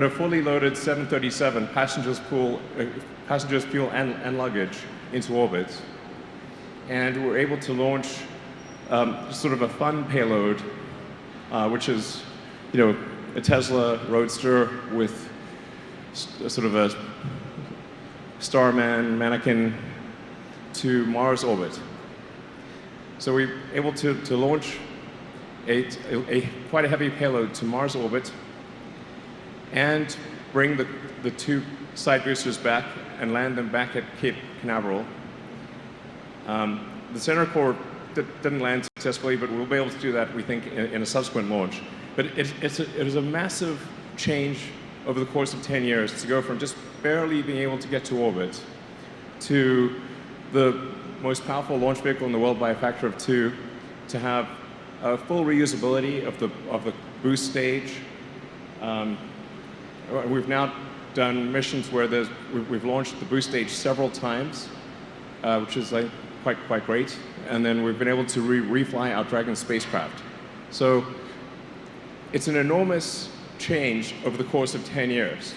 a fully loaded 737 passengers, fuel, and luggage into orbit. And we're able to launch sort of a fun payload, which is, a Tesla Roadster with sort of a Starman mannequin to Mars orbit. So we're able to launch quite a heavy payload to Mars orbit and bring the two side boosters back and land them back at Cape Canaveral. The center core didn't land successfully, but we'll be able to do that, we think, in a subsequent launch. But it is a massive change over the course of 10 years to go from just barely being able to get to orbit to the most powerful launch vehicle in the world by a factor of 2, to have full reusability of the boost stage. We've now done missions where we've launched the boost stage several times, which is quite great. And then we've been able to refly our Dragon spacecraft. So it's an enormous change over the course of 10 years.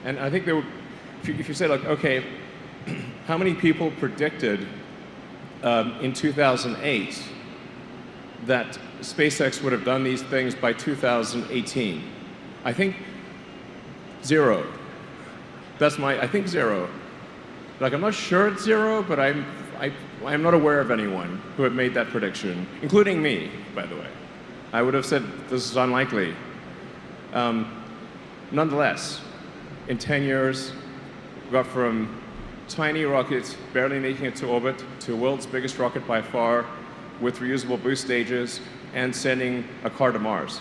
And I think if you say, like, okay, how many people predicted in 2008 that SpaceX would have done these things by 2018? I think 0. I think 0. Like, I'm not sure it's 0, but I'm not aware of anyone who had made that prediction, including me, by the way. I would have said this is unlikely. Nonetheless, in 10 years, we got from tiny rockets barely making it to orbit to the world's biggest rocket by far, with reusable boost stages and sending a car to Mars.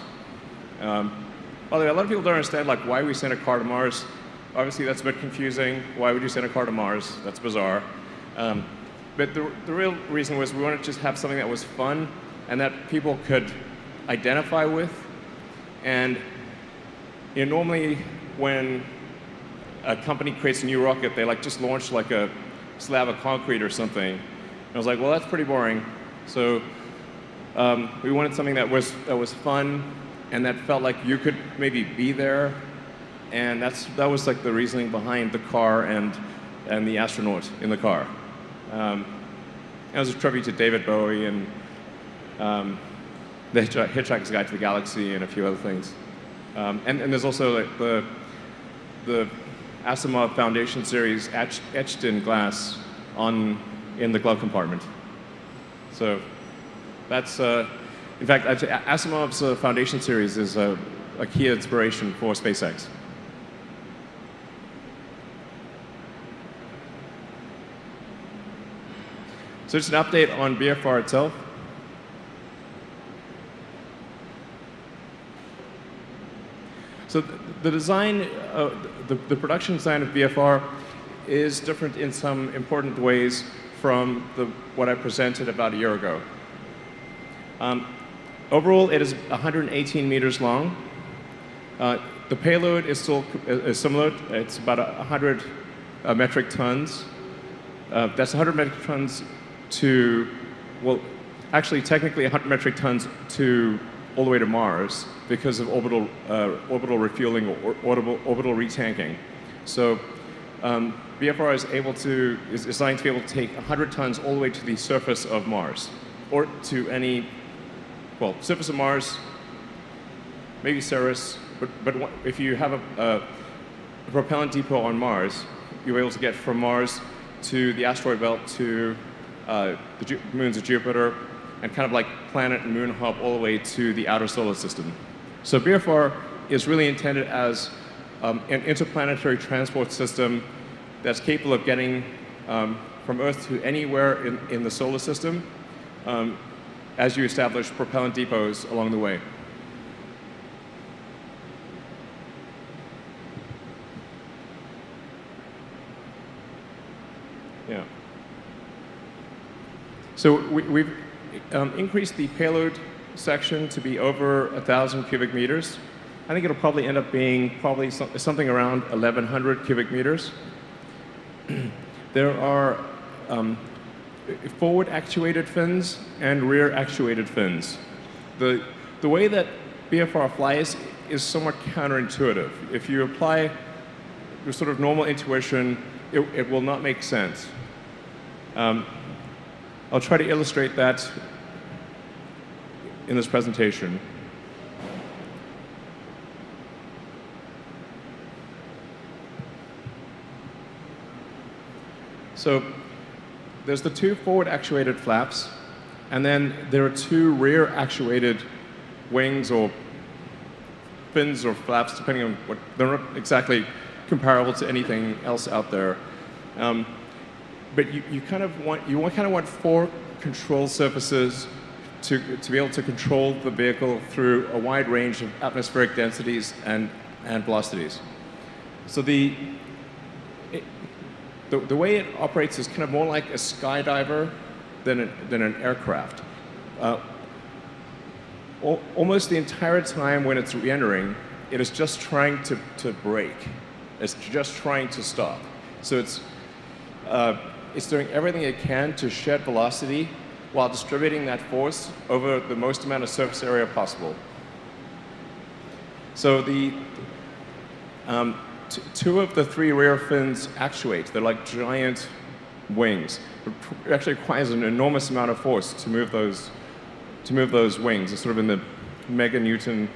Although a lot of people don't understand, like, why we sent a car to Mars. Obviously, that's a bit confusing. Why would you send a car to Mars? That's bizarre. But the real reason was we wanted to just have something that was fun and that people could identify with. And normally when a company creates a new rocket, they just launch like a slab of concrete or something. And I was like, well, that's pretty boring. So we wanted something that was fun and that felt like you could maybe be there. And that was like the reasoning behind the car and the astronaut in the car. It was a tribute to David Bowie and the Hitchhiker's Guide to the Galaxy and a few other things. And there's also like the Asimov Foundation series etched in glass in the glove compartment. So that's, in fact, Asimov's Foundation series is a key inspiration for SpaceX. So just an update on BFR itself. So the design, the production design of BFR is different in some important ways from what I presented about a year ago. Overall, it is 118 meters long. The payload is still similar. It's about 100 metric tons. That's 100 metric tons to, well, actually technically 100 metric tons to all the way to Mars because of orbital refueling or orbital retanking. So BFR is designed to be able to take 100 tons all the way to the surface of Mars, or to any, well, surface of Mars, maybe Ceres, but if you have a propellant depot on Mars, you're able to get from Mars to the asteroid belt to the moons of Jupiter, and kind of like planet and moon hop all the way to the outer solar system. So BFR is really intended as an interplanetary transport system that's capable of getting from Earth to anywhere in the solar system as you establish propellant depots along the way. Yeah. So we've increased the payload section to be over 1,000 cubic meters. I think it'll probably end up being something around 1,100 cubic meters. There are forward actuated fins and rear actuated fins. The way that BFR flies is somewhat counterintuitive. If you apply your sort of normal intuition, it will not make sense. I'll try to illustrate that in this presentation. So there's the two forward actuated flaps, and then there are two rear actuated wings or fins or flaps, depending on what. They're not exactly comparable to anything else out there. But you kind of want four control surfaces to be able to control the vehicle through a wide range of atmospheric densities and velocities. So the way it operates is kind of more like a skydiver than an aircraft. Almost the entire time when it's re-entering, it is just trying to brake. It's just trying to stop. So it's doing everything it can to shed velocity while distributing that force over the most amount of surface area possible. So two of the three rear fins actuate. They're like giant wings. It actually requires an enormous amount of force to move those wings. It's sort of in the meganewton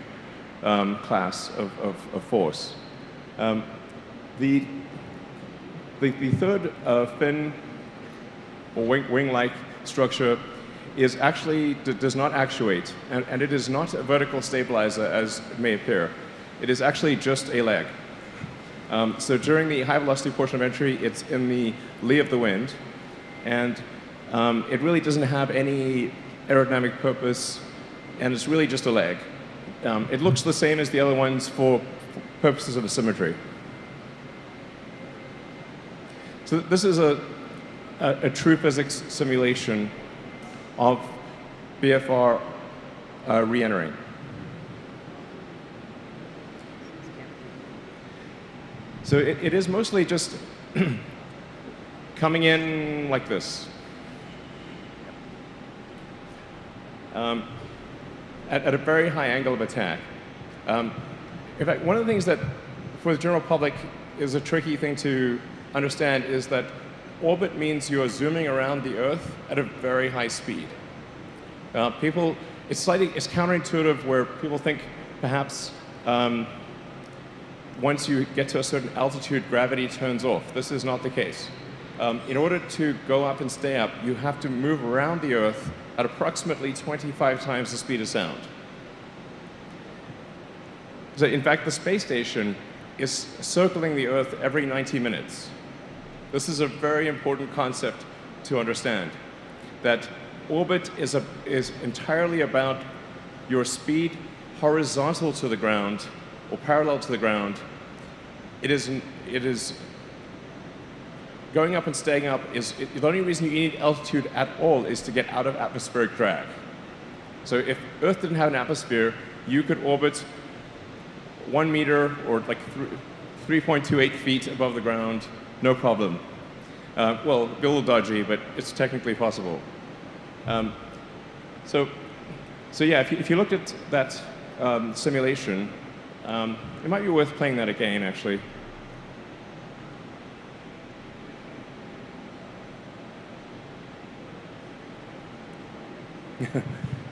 class of force. The third fin or wing-like structure is actually does not actuate, and it is not a vertical stabilizer as it may appear. It is actually just a leg. So during the high velocity portion of entry, it's in the lee of the wind, and it really doesn't have any aerodynamic purpose, and it's really just a leg. It looks the same as the other ones for purposes of symmetry. So this is a true physics simulation of BFR re-entering. So it is mostly just coming in like this. At a very high angle of attack. In fact, one of the things that, for the general public, is a tricky thing to understand is that orbit means you are zooming around the Earth at a very high speed. It's counterintuitive where people think perhaps once you get to a certain altitude, gravity turns off. This is not the case. In order to go up and stay up, you have to move around the Earth at approximately 25 times the speed of sound. So in fact, the space station is circling the Earth every 90 minutes. This is a very important concept to understand, that orbit is entirely about your speed horizontal to the ground or parallel to the ground. It is going up and staying up the only reason you need altitude at all is to get out of atmospheric drag. So if Earth didn't have an atmosphere, you could orbit 1 meter or like 3.28 feet above the ground, no problem. Well, a little dodgy, but it's technically possible. So yeah, if you looked at that simulation, it might be worth playing that again, actually.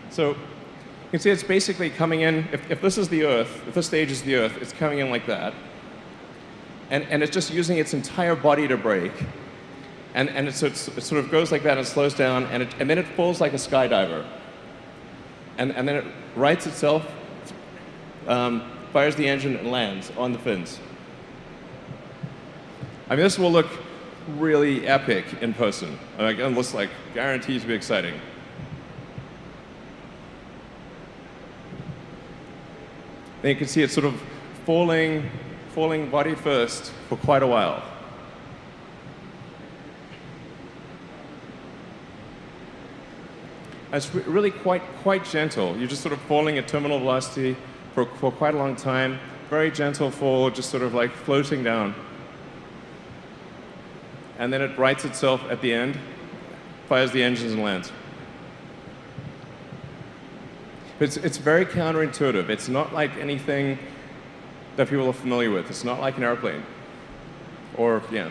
So you can see it's basically coming in, if this is the Earth, if this stage is the Earth, it's coming in like that. And it's just using its entire body to brake. And it sort of goes like that and slows down, and then it falls like a skydiver. And then it rights itself, fires the engine, and lands on the fins. I mean, this will look really epic in person. It looks like guaranteed to be exciting. And you can see it sort of falling body first for quite a while. It's really quite gentle. You're just sort of falling at terminal velocity for quite a long time. Very gentle fall, just sort of like floating down. And then it rights itself at the end, fires the engines and lands. But it's very counterintuitive. It's not like anything that people are familiar with. It's not like an airplane. Or, yeah.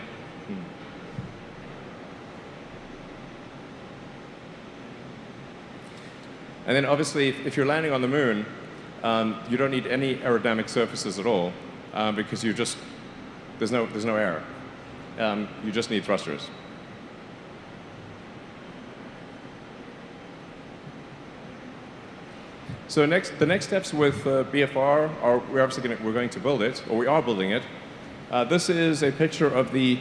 And then obviously, if you're landing on the moon, you don't need any aerodynamic surfaces at all, because there's no air. You just need thrusters. So the next steps with BFR are we're going to build it, or we are building it. This is a picture of the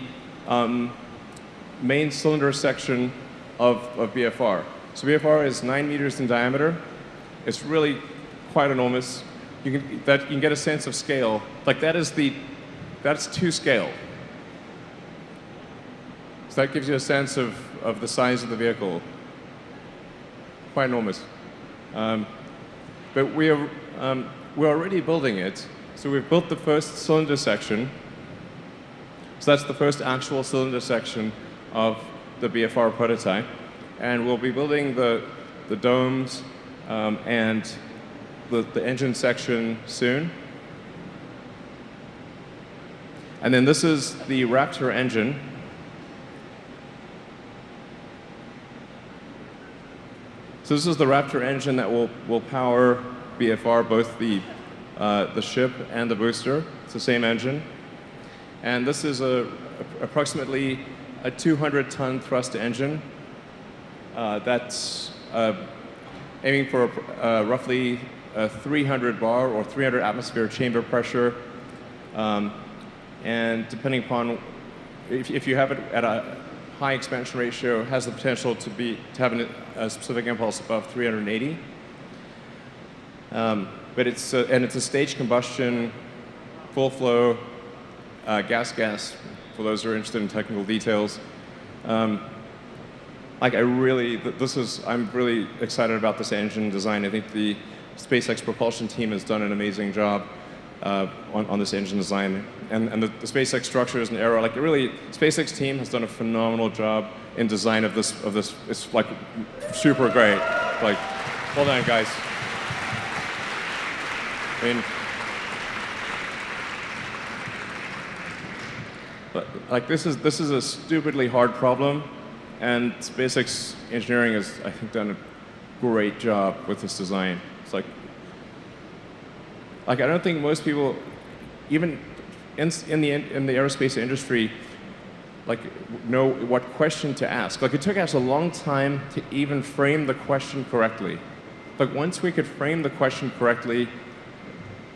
main cylinder section of BFR. So BFR is 9 meters in diameter. It's really quite enormous. You can get a sense of scale. Like that's to scale. So that gives you a sense of the size of the vehicle. Quite enormous. But we're already building it. So we've built the first cylinder section. So that's the first actual cylinder section of the BFR prototype. And we'll be building the domes and the engine section soon. And then this is the Raptor engine. So this is the Raptor engine that will power BFR, both the ship and the booster. It's the same engine. And this is approximately a 200-ton thrust engine that's aiming for roughly 300 bar or 300 atmosphere chamber pressure. And depending upon, if you have it at a high expansion ratio, has the potential to have a specific impulse above 380. But it's a staged combustion, full flow, gas. For those who are interested in technical details, I'm really excited about this engine design. I think the SpaceX propulsion team has done an amazing job on this engine design, and the SpaceX structures and aero, SpaceX team has done a phenomenal job in design of this. It's like super great. Like, well done, guys. I mean, like this is a stupidly hard problem, and SpaceX engineering has, I think, done a great job with this design. It's like I don't think most people, even in the aerospace industry, know what question to ask. It took us a long time to even frame the question correctly. Once we could frame the question correctly,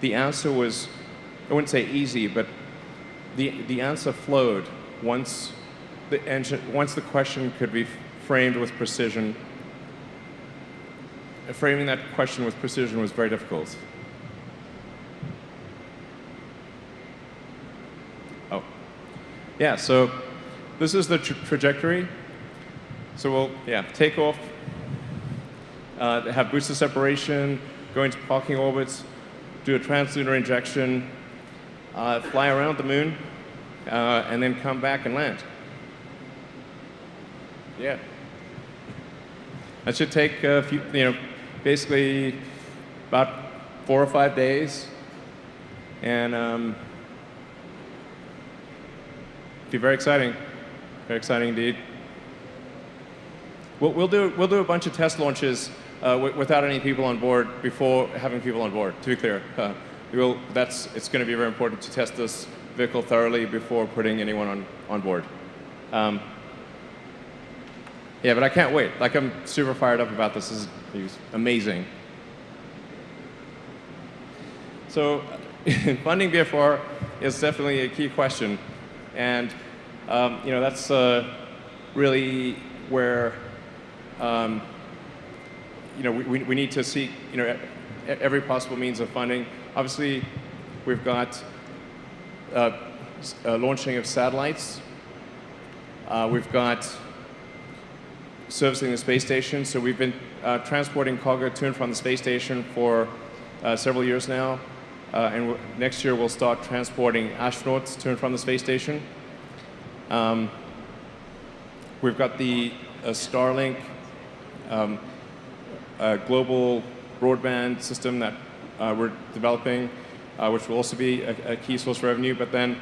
the answer was, I wouldn't say easy, but the answer flowed once the question could be framed with precision. Framing that question with precision was very difficult. Oh, yeah. So this is the trajectory. So we'll take off, have booster separation, go into parking orbits, do a translunar injection, fly around the moon, and then come back and land. Yeah. That should take a few, basically about 4 or 5 days, and be very exciting indeed. We'll do a bunch of test launches without any people on board before having people on board. To be clear, it's going to be very important to test this vehicle thoroughly before putting anyone on board. Yeah, but I can't wait. I'm super fired up about this. This is amazing. So, funding BFR is definitely a key question, and that's really where we need to seek every possible means of funding. Obviously, we've got launching of satellites. We've got servicing the space station. So we've been transporting cargo to and from the space station for several years now. And next year we'll start transporting astronauts to and from the space station. We've got the Starlink global broadband system that we're developing, which will also be a key source of revenue. But then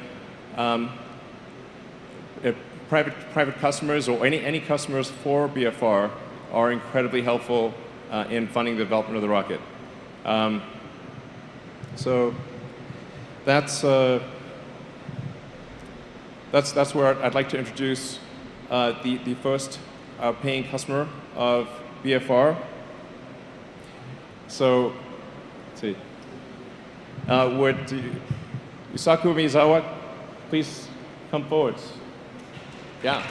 if private customers or any customers for BFR are incredibly helpful in funding the development of the rocket. So that's where I'd like to introduce the first paying customer of BFR. So, let's see. Would Yusaku Miyazawa please come forward? Yeah.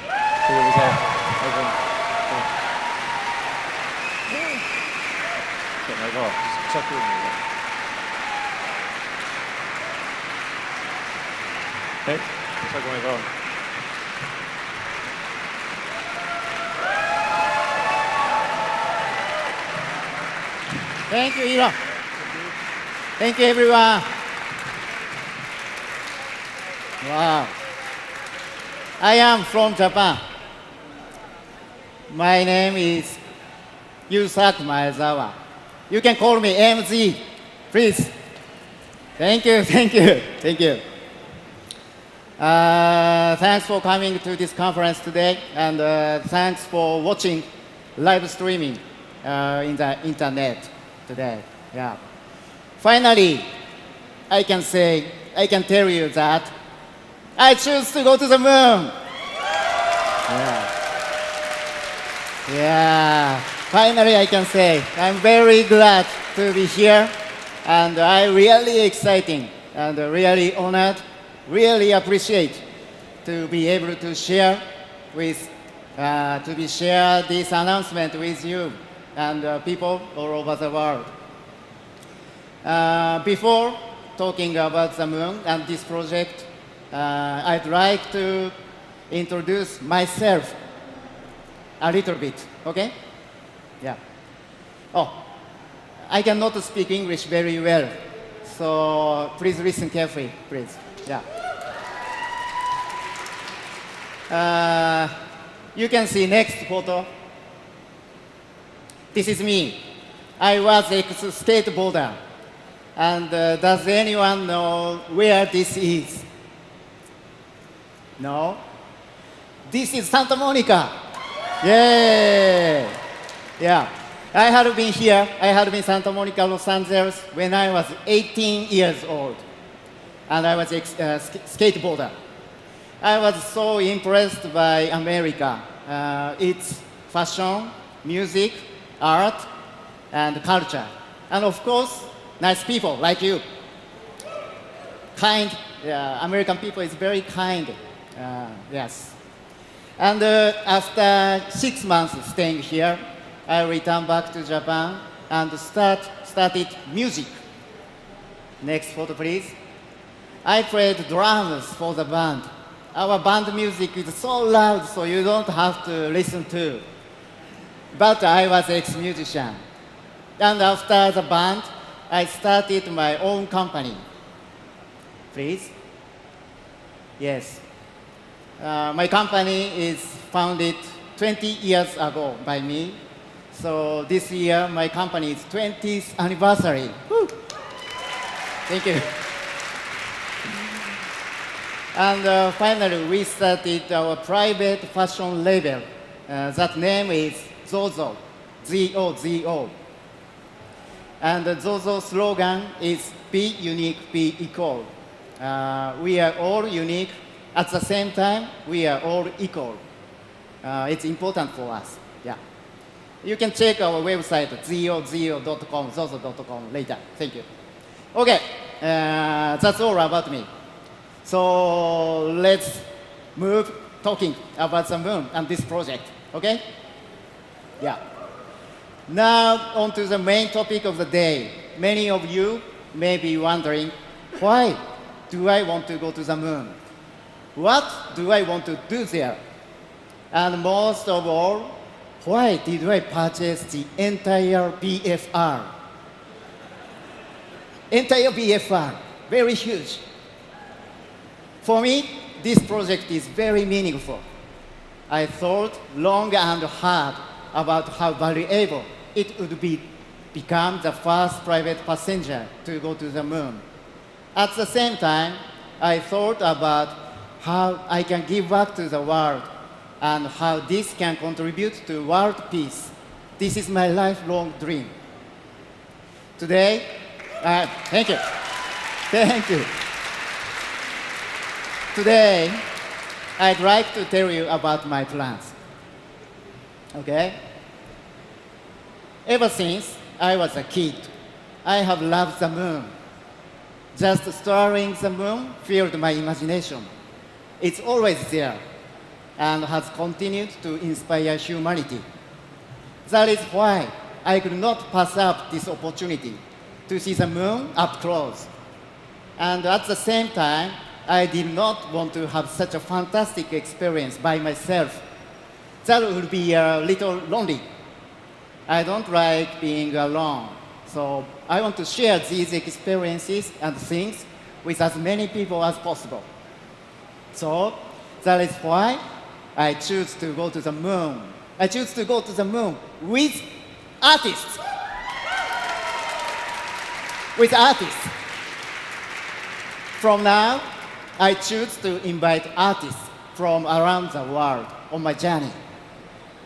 Okay. Thank you, Ira. Thank you, everyone. Wow. I am from Japan. My name is Yusaku Maezawa. You can call me MZ, please. Thank you, thank you, thank you. Thanks for coming to this conference today, and thanks for watching live streaming in the internet today. Yeah. Finally, I can tell you that I choose to go to the moon. Yeah. Finally, I can say I'm very glad to be here, and I'm really exciting and really honored, really appreciate to be able to share this announcement with you and people all over the world. Before talking about the moon and this project, I'd like to introduce myself a little bit, okay? Yeah. Oh, I cannot speak English very well, so please listen carefully, please. Yeah. You can see next photo. This is me. I was a skateboarder. And does anyone know where this is? No? This is Santa Monica. Yay! Yeah. I had been here. I had been Santa Monica, Los Angeles when I was 18 years old. And I was a skateboarder. I was so impressed by America. Its fashion, music, art, and culture. And of course, nice people like you. Kind. American people is very kind. Yes. And after 6 months staying here, I returned back to Japan and started music. Next photo, please. I played drums for the band. Our band music is so loud, so you don't have to listen to. But I was ex-musician. And after the band, I started my own company. Please? Yes. My company is founded 20 years ago by me. So this year, my company's 20th anniversary. Woo! Thank you. And finally, we started our private fashion label. That name is Zozo, Z-O-Z-O. And the Zozo slogan is be unique, be equal. We are all unique. At the same time, we are all equal. It's important for us. Yeah. You can check our website, zozo.com, zozo.com later. Thank you. Okay, that's all about me. So let's move talking about the moon and this project, okay? Yeah. Now on to the main topic of the day. Many of you may be wondering, why do I want to go to the moon? What do I want to do there? And most of all, why did I purchase the entire BFR? Entire BFR, very huge. For me, this project is very meaningful. I thought long and hard about how valuable it would be become the first private passenger to go to the moon. At the same time, I thought about how I can give back to the world and how this can contribute to world peace. This is my lifelong dream. Today, thank you. Thank you. Today, I'd like to tell you about my plans. Okay? Ever since I was a kid, I have loved the moon. Just staring the moon filled my imagination. It's always there and has continued to inspire humanity. That is why I could not pass up this opportunity to see the moon up close. And at the same time, I did not want to have such a fantastic experience by myself. That would be a little lonely. I don't like being alone. So I want to share these experiences and things with as many people as possible. So that is why I choose to go to the moon. I choose to go to the moon with artists. With artists. From now, I choose to invite artists from around the world on my journey.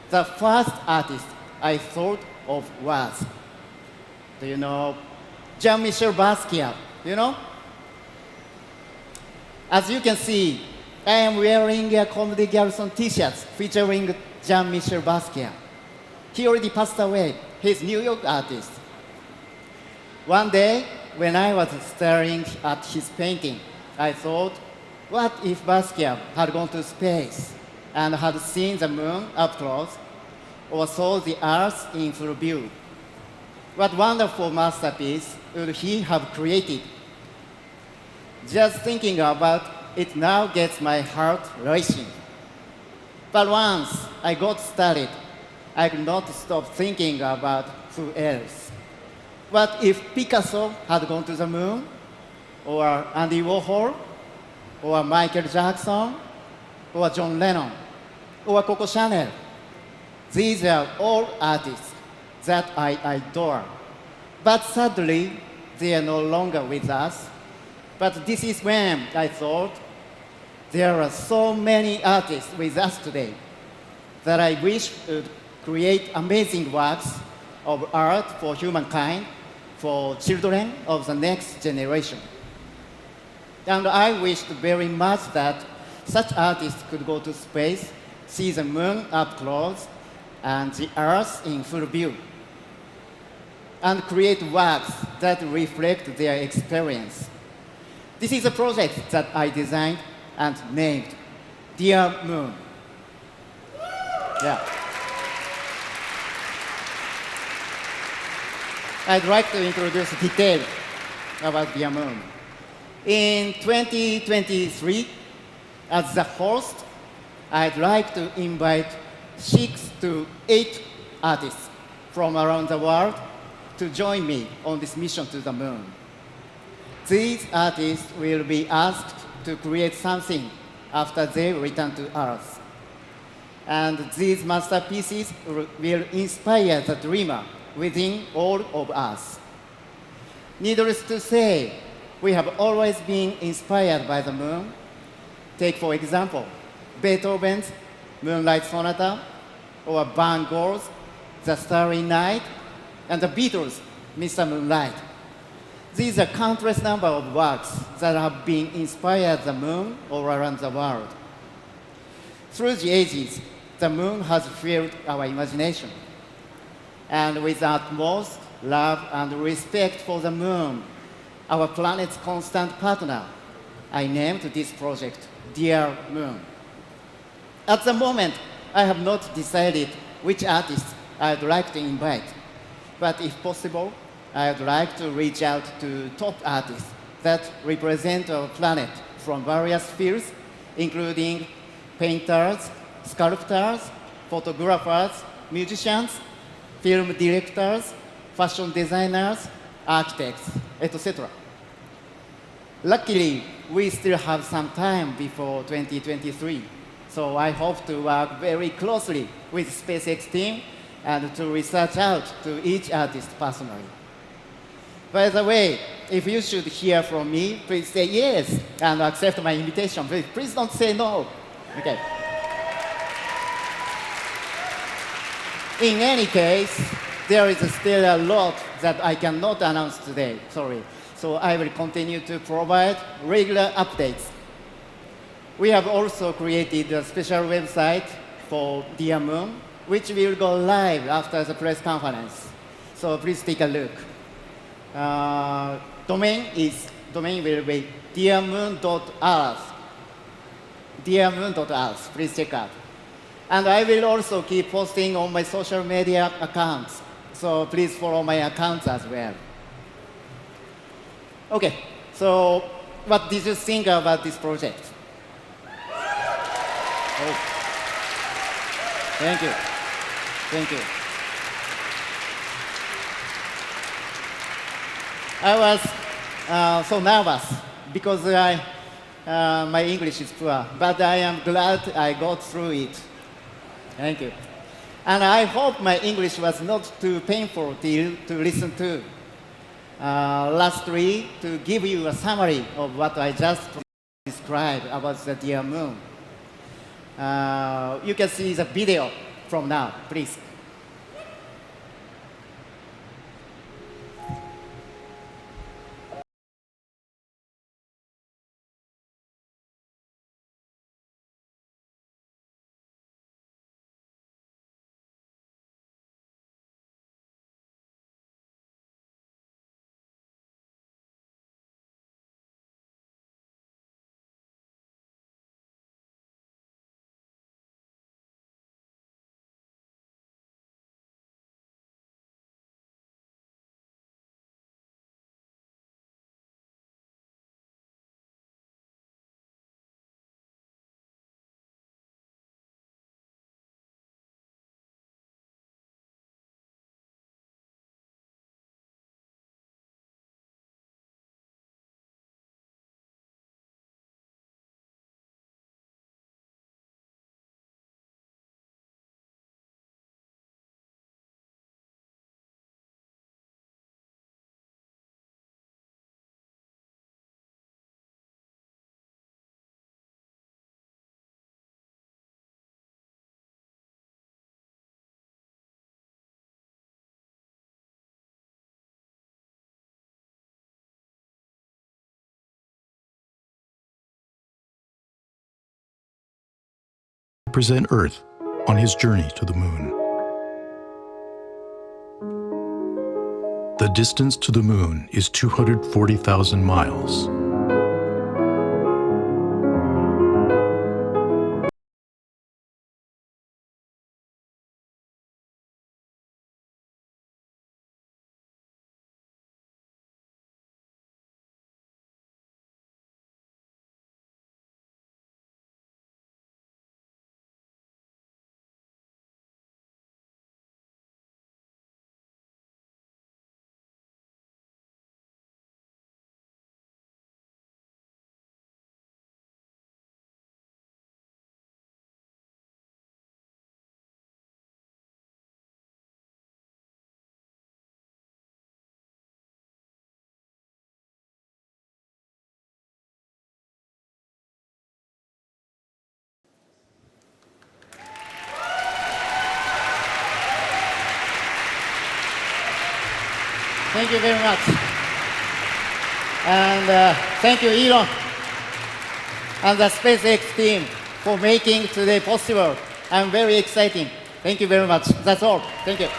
The first artist I thought of was, do you know, Jean-Michel Basquiat, you know? As you can see, I am wearing a Comedy Garrison t-shirt featuring Jean-Michel Basquiat. He already passed away. He's a New York artist. One day, when I was staring at his painting, I thought, what if Basquiat had gone to space and had seen the moon up close or saw the Earth in full view? What wonderful masterpiece would he have created? Just thinking about it now gets my heart racing. But once I got started, I could not stop thinking about who else. What if Picasso had gone to the moon? Or Andy Warhol? Or Michael Jackson? Or John Lennon? Or Coco Chanel? These are all artists that I adore. But sadly, they are no longer with us. But this is when I thought, there are so many artists with us today that I wish would create amazing works of art for humankind, for children of the next generation. And I wished very much that such artists could go to space, see the moon up close, and the Earth in full view, and create works that reflect their experience. This is a project that I designed and named Dear Moon. Yeah. I'd like to introduce details about Dear Moon. In 2023, as the host, I'd like to invite 6 to 8 artists from around the world to join me on this mission to the moon. These artists will be asked to create something after they return to Earth. And these masterpieces will inspire the dreamer within all of us. Needless to say, we have always been inspired by the moon. Take, for example, Beethoven's Moonlight Sonata, or Van Gogh's The Starry Night, and the Beatles' Mr. Moonlight. These are countless number of works that have been inspired the moon all around the world. Through the ages, the moon has filled our imagination. And with utmost love and respect for the moon, our planet's constant partner, I named this project Dear Moon. At the moment, I have not decided which artists I'd like to invite. But if possible, I'd like to reach out to top artists that represent our planet from various fields, including painters, sculptors, photographers, musicians, film directors, fashion designers, architects, etc. Luckily, we still have some time before 2023, so I hope to work very closely with SpaceX team and to research out to each artist personally. By the way, if you should hear from me, please say yes and accept my invitation. Please don't say no. Okay. In any case, there is still a lot that I cannot announce today. Sorry. So I will continue to provide regular updates. We have also created a special website for Dear Moon, which will go live after the press conference. So please take a look. Domain will be dearmoon.earth. Dearmoon.earth. Please check out. And I will also keep posting on my social media accounts. So please follow my accounts as well. Okay. So what did you think about this project? Oh. Thank you. Thank you. I was so nervous because my English is poor, but I am glad I got through it. Thank you. And I hope my English was not too painful to listen to. Lastly, to give you a summary of what I just described about the Dear Moon. You can see the video from now, please. Represent Earth on his journey to the moon. The distance to the moon is 240,000 miles. Thank you very much. And thank you, Elon, and the SpaceX team for making today possible. I'm very excited. Thank you very much. That's all. Thank you.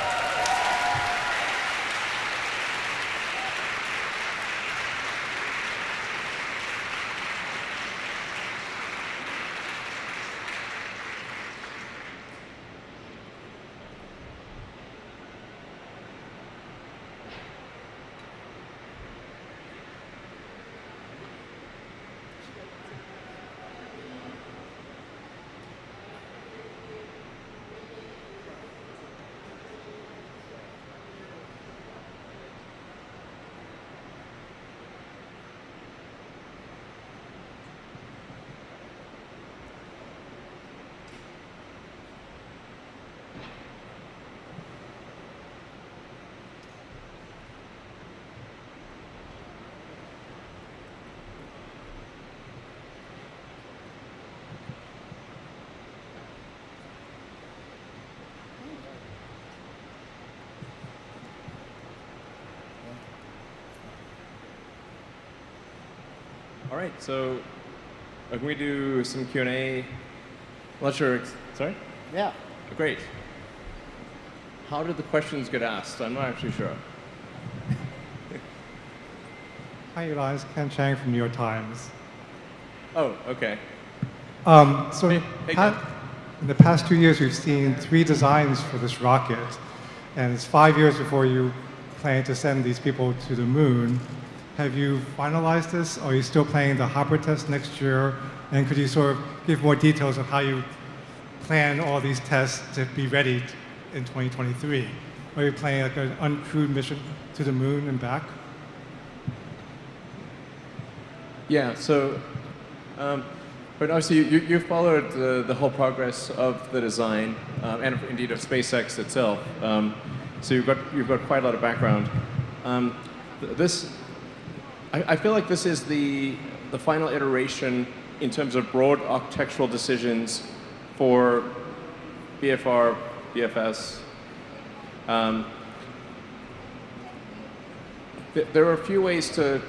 All right, so can we do some Q&A? I'm not sure. Sorry? Yeah. Great. How did the questions get asked? I'm not actually sure. Hi, Eli. It's Ken Chang from New York Times. Oh, okay. So Hey, Ken. in the past 2 years, we've seen 3 designs for this rocket, and it's 5 years before you plan to send these people to the moon. Have you finalized this? Are you still planning the hybrid test next year? And could you sort of give more details of how you plan all these tests to be ready in 2023? Are you planning like an uncrewed mission to the moon and back? Yeah, so, but obviously you followed the whole progress of the design and indeed of SpaceX itself. So you've got quite a lot of background. I feel like this is the final iteration in terms of broad architectural decisions for BFR, BFS. There are a few ways to.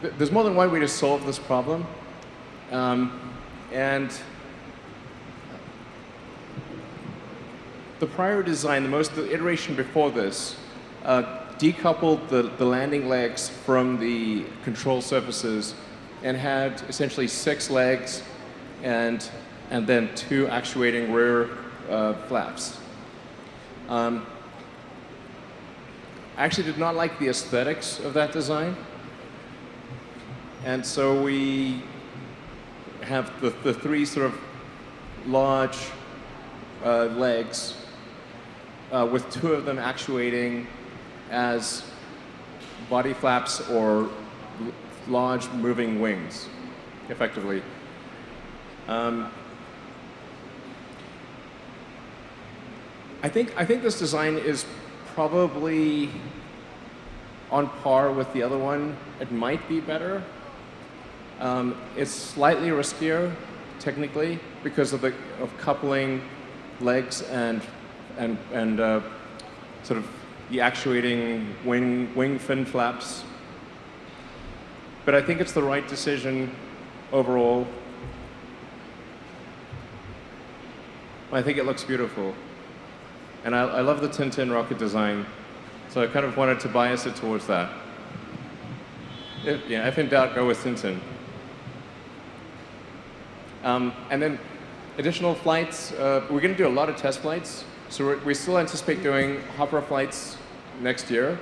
There's more than one way to solve this problem, and the prior design, the iteration before this, decoupled the landing legs from the control surfaces and had essentially 6 legs and then 2 actuating rear flaps. I actually did not like the aesthetics of that design. And so we have the 3 sort of large legs with 2 of them actuating as body flaps or large moving wings, effectively. I think this design is probably on par with the other one. It might be better. It's slightly riskier, technically, because of coupling legs and sort of the actuating wing fin flaps. But I think it's the right decision overall. I think it looks beautiful. And I love the Tintin rocket design, so I kind of wanted to bias it towards that. If in doubt, go with Tintin. And then additional flights, we're going to do a lot of test flights. So we still anticipate doing hopper flights next year.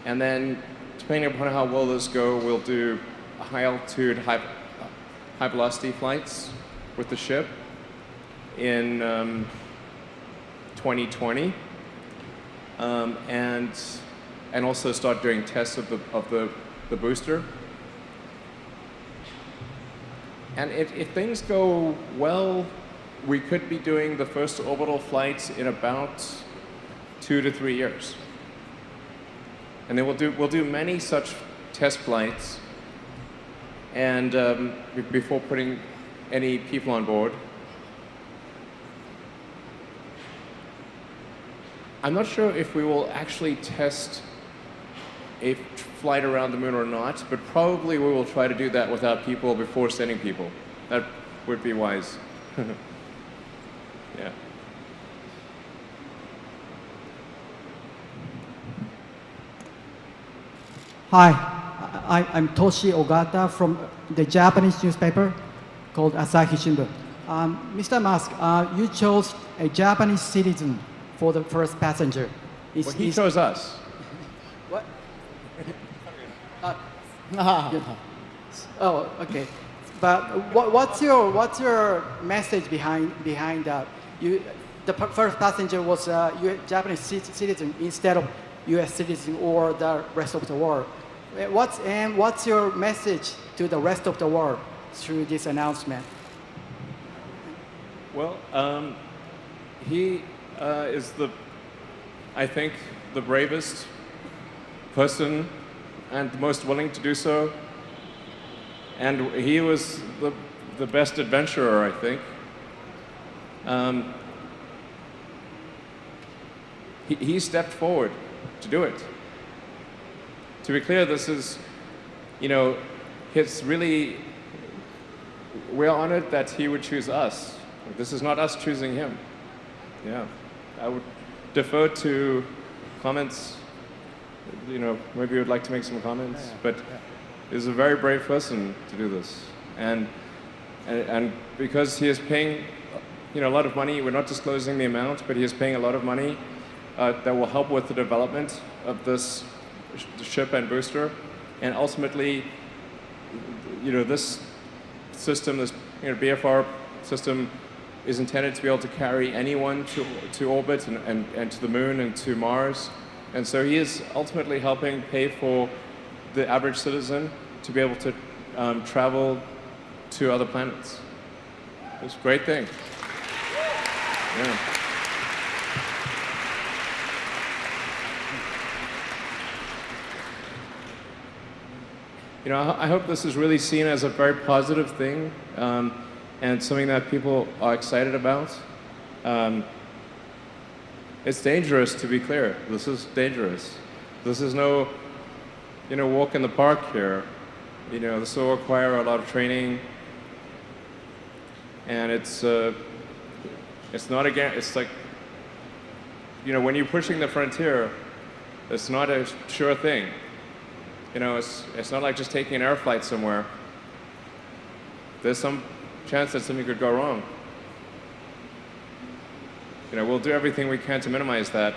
And then, depending upon how well those go, we'll do high altitude, high velocity flights with the ship in 2020. And also start doing tests of the booster. And if things go well, we could be doing the first orbital flights in about 2 to 3 years. And then we'll do many such test flights, and before putting any people on board. I'm not sure if we will actually test a flight around the moon or not, but probably we will try to do that without people before sending people. That would be wise. Yeah. Hi, I'm Toshi Ogata from the Japanese newspaper called Asahi Shimbun. Mr. Musk, you chose a Japanese citizen for the first passenger. Well, he chose us. What? Oh, okay. But what's your message behind that? The first passenger was a Japanese citizen instead of U.S. citizen or the rest of the world. What's your message to the rest of the world through this announcement? Well, he is I think, the bravest person and the most willing to do so. And he was the best adventurer, I think. He stepped forward to do it. To be clear, this is, it's really, we're honored that he would choose us. This is not us choosing him. Yeah, I would defer to comments. You know, maybe you would like to make some comments, but he's a very brave person to do this. And because he is paying, you know, a lot of money, we're not disclosing the amount, but he is paying a lot of money that will help with the development of this ship and booster. And ultimately, you know, this system, this BFR system, is intended to be able to carry anyone to orbit and to the moon and to Mars. And so he is ultimately helping pay for the average citizen to be able to travel to other planets. It's a great thing. Yeah. You know, I hope this is really seen as a very positive thing and something that people are excited about. It's dangerous, to be clear. This is dangerous. This is no, you know, walk in the park here. You know, this will require a lot of training, and it's not again. It's like, you know, when you're pushing the frontier, it's not a sure thing. You know, it's not like just taking an air flight somewhere. There's some chance that something could go wrong. You know, we'll do everything we can to minimize that.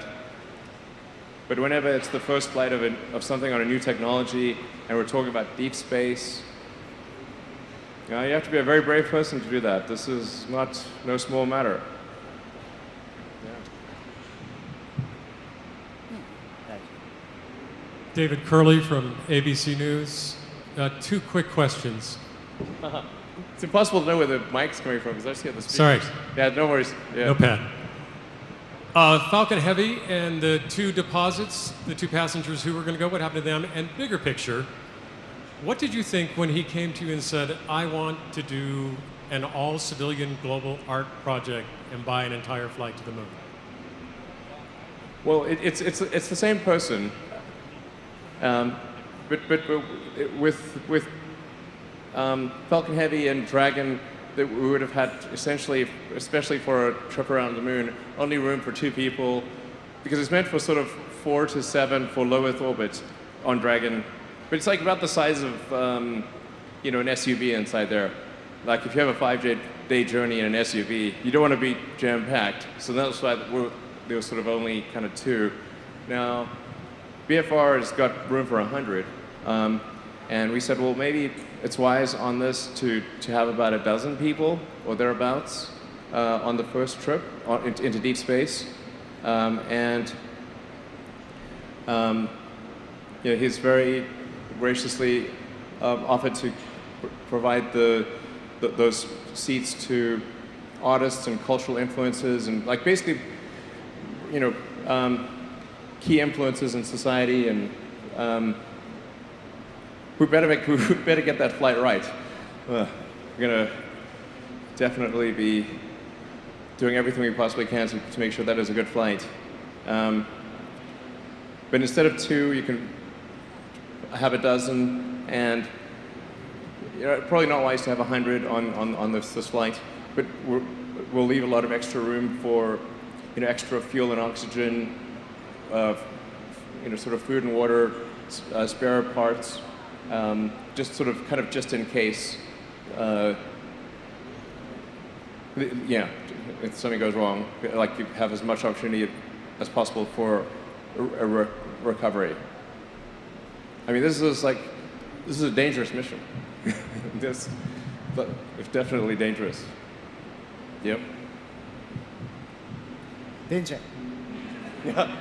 But whenever it's the first flight of something on a new technology, and we're talking about deep space, you know, you have to be a very brave person to do that. This is no small matter. David Curley from ABC News. Two quick questions. It's impossible to know where the mic's coming from because I just hear the speakers. Sorry. Yeah, no worries. Yeah. No pad. Falcon Heavy and the two deposits, the two passengers who were going to go, what happened to them? And bigger picture, what did you think when he came to you and said, I want to do an all-civilian global art project and buy an entire flight to the moon? Well, it's the same person, but with Falcon Heavy and Dragon, that we would have had essentially, especially for a trip around the moon, only room for 2 people, because it's meant for sort of 4 to 7 for low Earth orbit on Dragon. But it's like about the size of, you know, an SUV inside there. Like if you have a 5-day journey in an SUV, you don't want to be jam-packed. So that's why there was sort of only kind of 2. Now, BFR has got room for 100. And we said, well, maybe it's wise on this to have about a dozen people or thereabouts on the first trip into deep space. You know, he's very graciously offered to provide those seats to artists and cultural influences and like basically, you know, key influences in society, and we better get that flight right. We're gonna definitely be doing everything we possibly can to make sure that is a good flight. But instead of 2, you can have a dozen, and you know, probably not wise to have 100 on this flight, but we'll leave a lot of extra room for, you know, extra fuel and oxygen, you know, sort of food and water, spare parts, just sort of kind of just in case. Yeah, if something goes wrong, like you have as much opportunity as possible for a recovery. I mean, this is a dangerous mission. It's definitely dangerous. Yep. Danger. Yeah.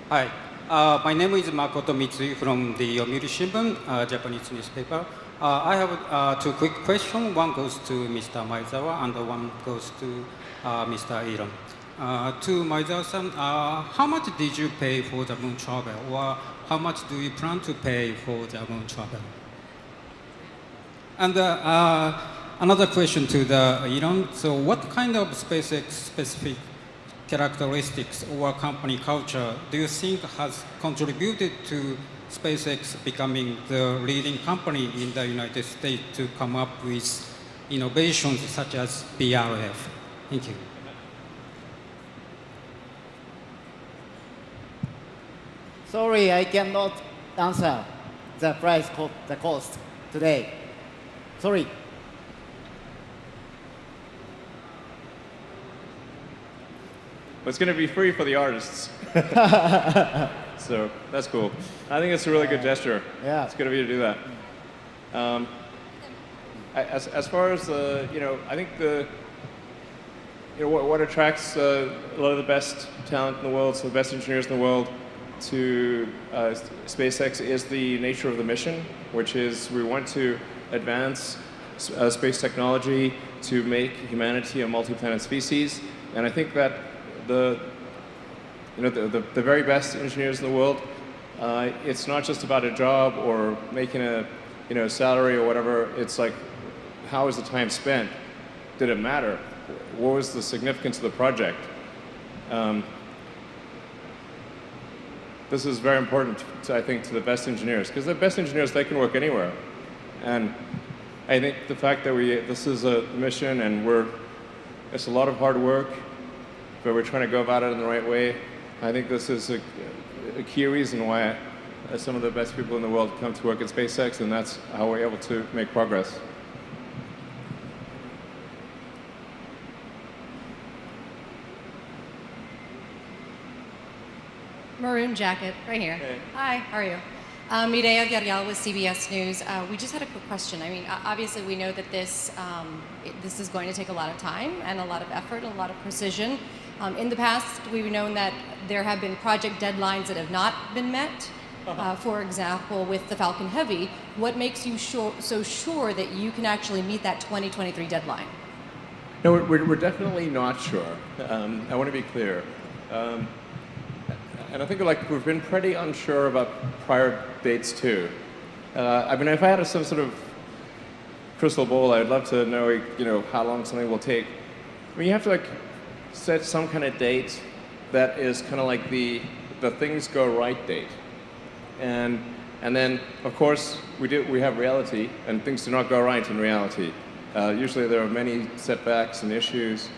Hi, my name is Makoto Mitsui from the Yomiuri Shimbun, Japanese newspaper. I have 2 quick questions. One goes to Mr. Maezawa and one goes to Mr. Elon. To Maezawa-san, how much did you pay for the moon travel, or how much do you plan to pay for the moon travel? And another question to the Elon. So what kind of SpaceX specific characteristics or company culture do you think has contributed to SpaceX becoming the leading company in the United States to come up with innovations such as BRF? Thank you. Sorry, I cannot answer the price, the cost today. Sorry. But it's going to be free for the artists. So that's cool. I think it's a really good gesture. Yeah. It's good of you to do that. As far as I think what attracts a lot of the best talent in the world, so the best engineers in the world, to SpaceX is the nature of the mission, which is we want to advance space technology to make humanity a multi-planet species, and I think that the very best engineers in the world, it's not just about a job or making a salary or whatever. It's like, how was the time spent? Did it matter? What was the significance of the project? This is very important, I think, to the best engineers, because the best engineers, they can work anywhere. And I think the fact that this is a mission and it's a lot of hard work, but we're trying to go about it in the right way. I think this is a key reason why some of the best people in the world come to work at SpaceX, and that's how we're able to make progress. Maroon jacket, right here. Hey. Hi, how are you? Mireya Gabriel with CBS News. We just had a quick question. I mean, obviously we know that this is going to take a lot of time and a lot of effort and a lot of precision. In the past, we've known that there have been project deadlines that have not been met. For example, with the Falcon Heavy, what makes you so sure that you can actually meet that 2023 deadline? No, we're definitely not sure. I want to be clear. And I think we've been pretty unsure about prior dates too. I mean, if I had some sort of crystal ball, I'd love to know, how long something will take. I mean, you have to set some kind of date that is kind of like the things go right date. And then, of course, we have reality, and things do not go right in reality. Usually there are many setbacks and issues.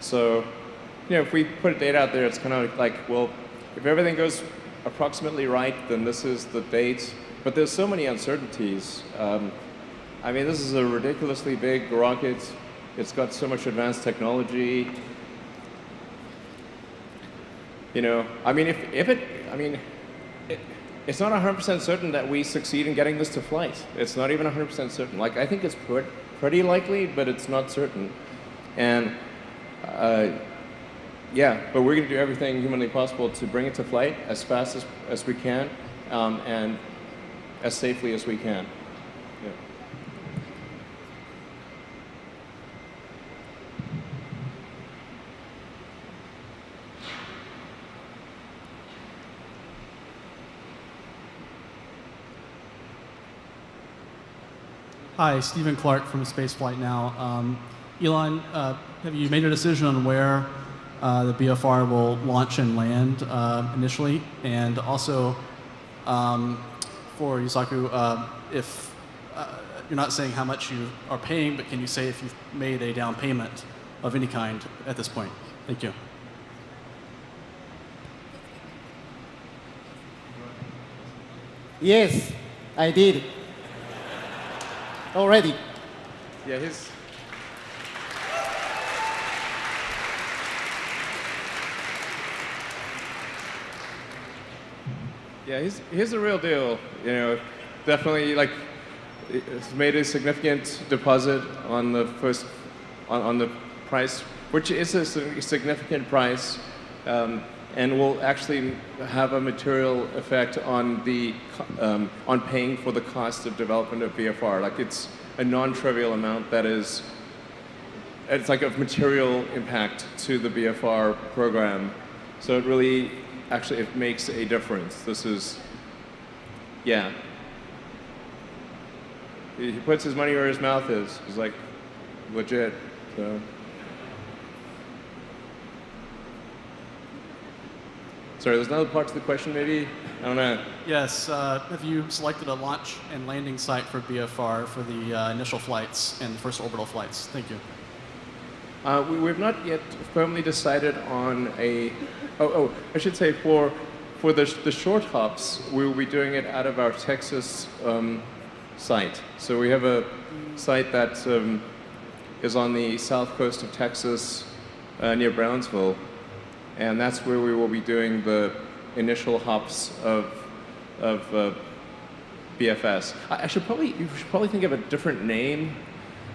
So, if we put a date out there, it's kind of like, well, if everything goes approximately right, then this is the date. But there's so many uncertainties. I mean, this is a ridiculously big rocket. It's got so much advanced technology. I mean, it's not 100% certain that we succeed in getting this to flight. It's not even 100% certain. I think it's pretty likely, but it's not certain. And yeah, but we're going to do everything humanly possible to bring it to flight as fast as we can, and as safely as we can. Yeah. Hi, Stephen Clark from Spaceflight Now. Elon, have you made a decision on where the BFR will launch and land initially? And also, for Yusaku, if you're not saying how much you are paying, but can you say if you've made a down payment of any kind at this point? Thank you. Yes, I did. Already. Yeah, he's the real deal. Definitely it's made a significant deposit on the on the price, which is a significant price, and will actually have a material effect on on paying for the cost of development of VFR. It's a non-trivial amount it's of material impact to the VFR program. So it really, actually, it makes a difference. This is, yeah. He puts his money where his mouth is. He's legit. So. Sorry, there's another part to the question, maybe? I don't know. Yes. Have you selected a launch and landing site for BFR for the initial flights and first orbital flights? Thank you. We've not yet firmly decided on a. I should say for the short hops, we will be doing it out of our Texas site. So we have a site that is on the south coast of Texas, near Brownsville, and that's where we will be doing the initial hops of BFS. You should probably think of a different name,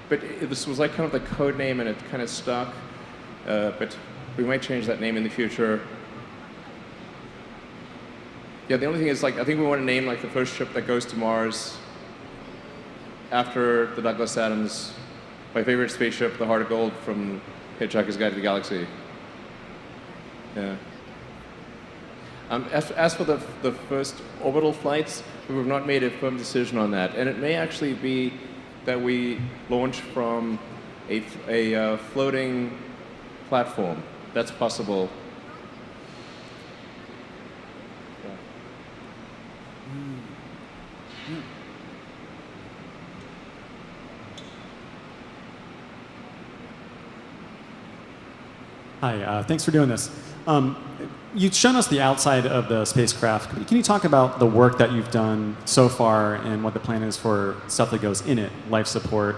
but this was like kind of the code name, and it kind of stuck. But we might change that name in the future. Yeah, the only thing is, like, I think we want to name like the first ship that goes to Mars after the Douglas Adams, my favorite spaceship, the Heart of Gold from Hitchhiker's Guide to the Galaxy. Yeah. As for the first orbital flights, we've not made a firm decision on that, and it may actually be that we launch from a floating platform. That's possible. Hi, thanks for doing this. You've shown us the outside of the spacecraft. Can you talk about the work that you've done so far and what the plan is for stuff that goes in it? Life support,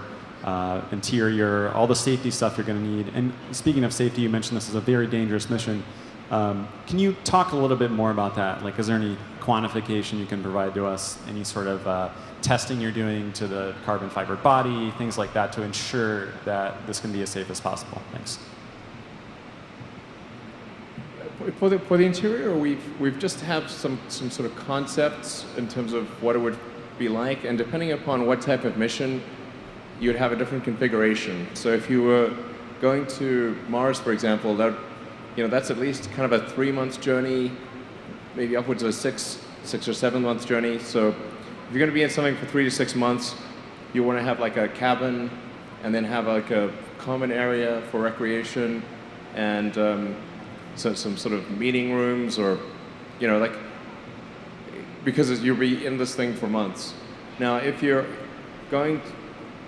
interior, all the safety stuff you're going to need. And speaking of safety, you mentioned this is a very dangerous mission. Can you talk a little bit more about that? Like, is there any quantification you can provide to us? Any sort of testing you're doing to the carbon fiber body, things like that, to ensure that this can be as safe as possible? Thanks. For the interior, we've just have some sort of concepts in terms of what it would be like, and depending upon what type of mission, you'd have a different configuration. So if you were going to Mars, for example, that's at least kind of a 3-month journey, maybe upwards of a 6 or 7 month journey. So if you're going to be in something for 3 to 6 months, you want to have like a cabin, and then have like a common area for recreation, and some sort of meeting rooms, or, like, because you'll be in this thing for months. Now, if you're going,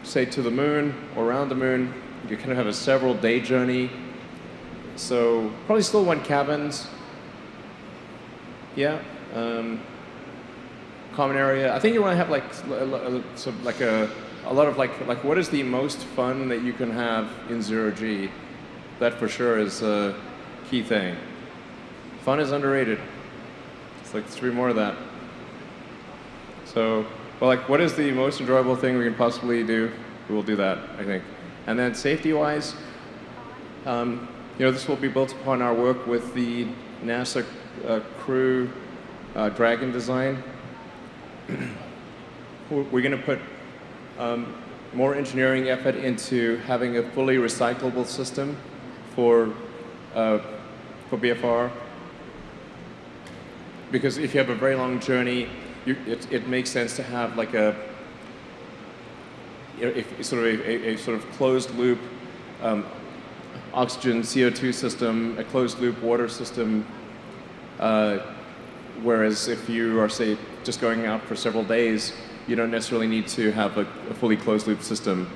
say, to the moon or around the moon, you kind of have a several-day journey. So probably still want cabins. Yeah. Common area. I think you want to have like a lot of like what is the most fun that you can have in 0G? That for sure is a key thing. Fun is underrated. It's like 3 more of that. So, well, like, what is the most enjoyable thing we can possibly do? We will do that, I think. And then safety-wise, this will be built upon our work with the NASA Crew Dragon design. We're going to put more engineering effort into having a fully recyclable system for BFR, because if you have a very long journey, it makes sense to have like a sort of closed loop oxygen CO2 system, a closed loop water system. Whereas if you are, say, just going out for several days, you don't necessarily need to have a fully closed loop system.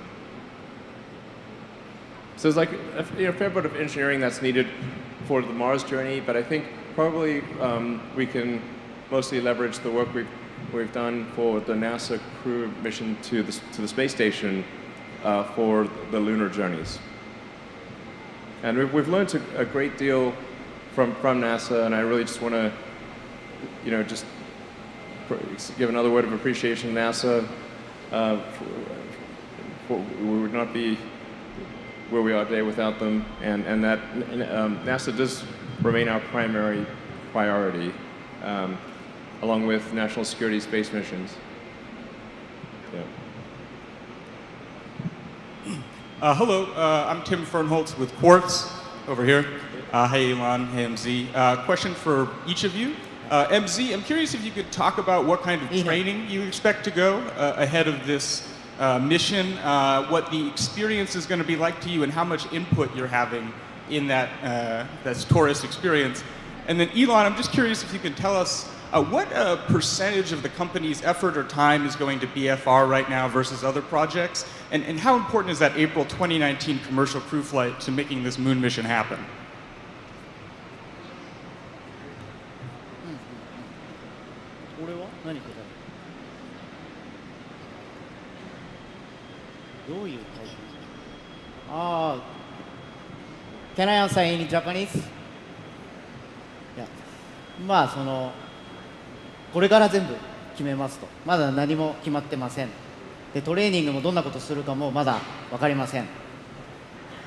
So there's like a fair bit of engineering that's needed for the Mars journey, but I think probably we can mostly leverage the work we've done for the NASA Crew mission to the space station for the lunar journeys. And we've learned a great deal from NASA, and I really just want to, just give another word of appreciation to NASA. We would not be where we are today without them, and that NASA does remain our primary priority, along with national security space missions. Yeah. Hello, I'm Tim Fernholtz with Quartz over here. Hey Elon, hey MZ. Question for each of you. MZ, I'm curious if you could talk about what kind of training you expect to go ahead of this mission, what the experience is going to be like to you, and how much input you're having in that tourist experience. And then Elon, I'm just curious if you can tell us what percentage of the company's effort or time is going to BFR right now versus other projects? And how important is that April 2019 commercial crew flight to making this moon mission happen? Can I answer in Japanese? Yeah. まあこれから全部決めますと。まだ何も決まってません。で、トレーニングもどんなことするかもまだ分かりません。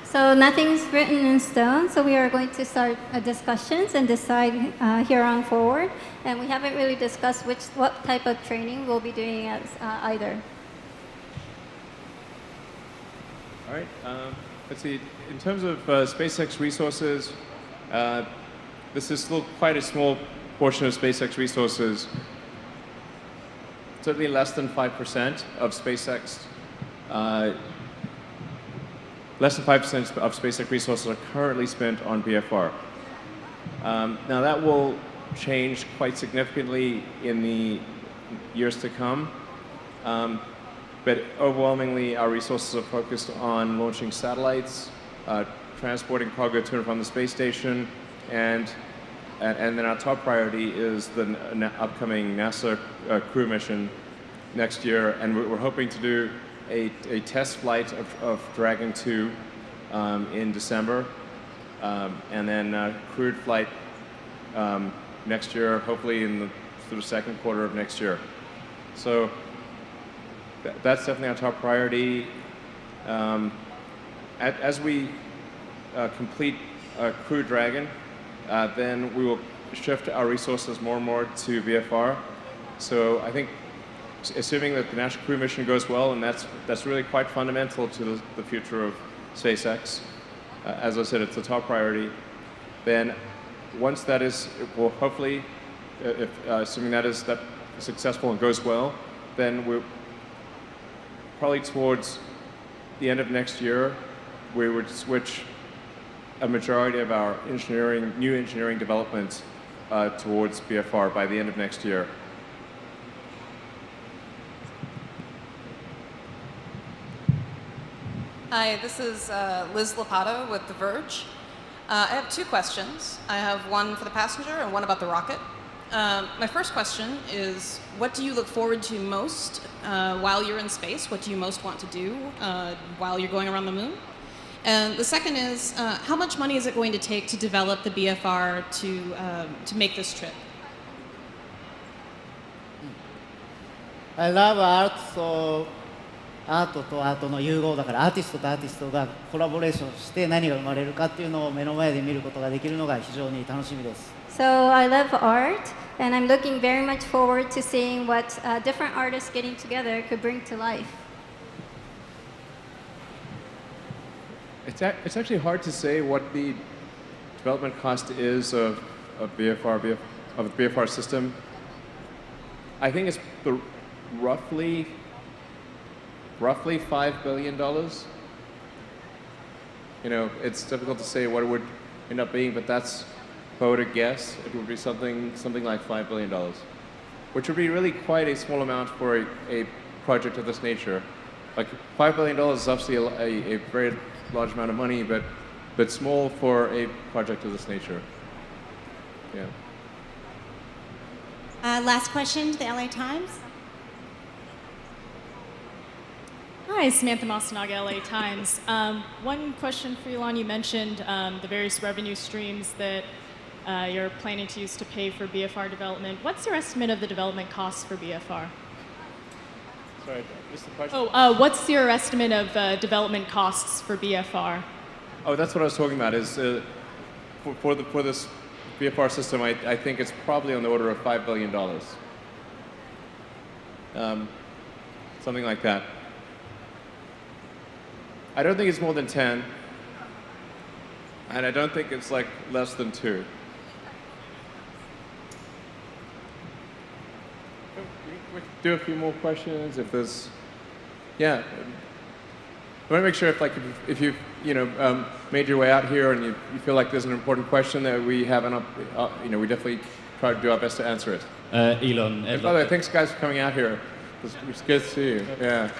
So nothing's written in stone. So we are going to start discussions and decide here on forward. And we haven't really discussed what type of training we'll be doing as either. All right. Let's see. In terms of SpaceX resources, this is still quite a small portion of SpaceX resources. Certainly less than 5% of SpaceX. Less than 5% of SpaceX resources are currently spent on BFR. Now that will change quite significantly in the years to come. But overwhelmingly, our resources are focused on launching satellites, transporting cargo to and from the space station, and then our top priority is the upcoming NASA crew mission next year, and we're hoping to do a test flight of Dragon 2 in December, and then crewed flight next year, hopefully in the sort of second quarter of next year. So that's definitely our top priority. As we complete Crew Dragon, then we will shift our resources more and more to VFR. So I think, assuming that the National Crew Mission goes well, and that's really quite fundamental to the future of SpaceX. As I said, it's the top priority. Then once that is, well, hopefully, assuming that is successful and goes well, then we're probably towards the end of next year, we would switch a majority of our new engineering development towards BFR by the end of next year. Hi, this is Liz Lopato with The Verge. I have two questions. I have one for the passenger and one about the rocket. My first question is, what do you look forward to most while you're in space? What do you most want to do while you're going around the moon? And the second is, how much money is it going to take to develop the BFR to make this trip? I love art, so アートとアートの融合だから、アーティストとアーティストがコラボレーションして何が生まれるかっていうのを目の前で見ることができるのが非常に楽しみです。So I love art, and I'm looking very much forward to seeing what different artists getting together could bring to life. It's actually hard to say what the development cost is of the BFR system. I think it's roughly $5 billion. You know, it's difficult to say what it would end up being, but that's, if I were to guess, it would be something like $5 billion, which would be really quite a small amount for a project of this nature. Like $5 billion is obviously a very large amount of money, but small for a project of this nature. Yeah. Last question to the LA Times. Hi, Samantha Masanaga, LA Times. One question for Elon. You mentioned the various revenue streams that you're planning to use to pay for BFR development. What's your estimate of the development costs for BFR? Sorry, just the question. Oh, what's your estimate of development costs for BFR? Oh, that's what I was talking about. Is for this BFR system, I think it's probably on the order of $5 billion. Something like that. I don't think it's more than 10, and I don't think it's like less than 2. We can do a few more questions if there's, yeah. I want to make sure if you made your way out here and you feel like there's an important question that we haven't, we definitely try to do our best to answer it. Elon. And by the way, thanks guys for coming out here. It's good to see you. Yeah.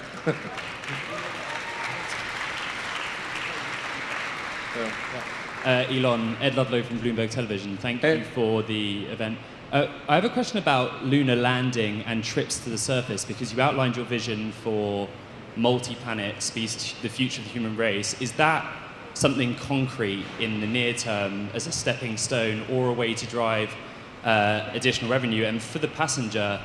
Elon, Ed Ludlow from Bloomberg Television. Thank you for the event. I have a question about lunar landing and trips to the surface, because you outlined your vision for multi-planet species, the future of the human race. Is that something concrete in the near term as a stepping stone or a way to drive additional revenue? And for the passenger,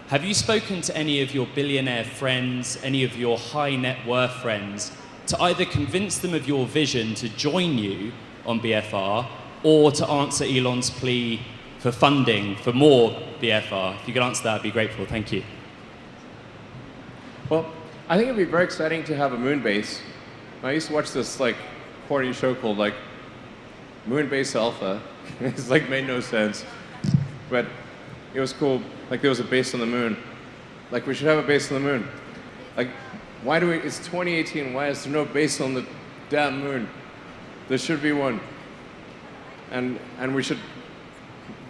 have you spoken to any of your billionaire friends, any of your high net worth friends, to either convince them of your vision to join you on BFR or to answer Elon's plea for funding for more BFR? If you could answer that, I'd be grateful. Thank you. Well, I think it'd be very exciting to have a moon base. I used to watch this corny show called Moon Base Alpha. It's made no sense, but it was cool. There was a base on the moon. We should have a base on the moon. Why do we? It's 2018. Why is there no base on the damn moon? There should be one, and we should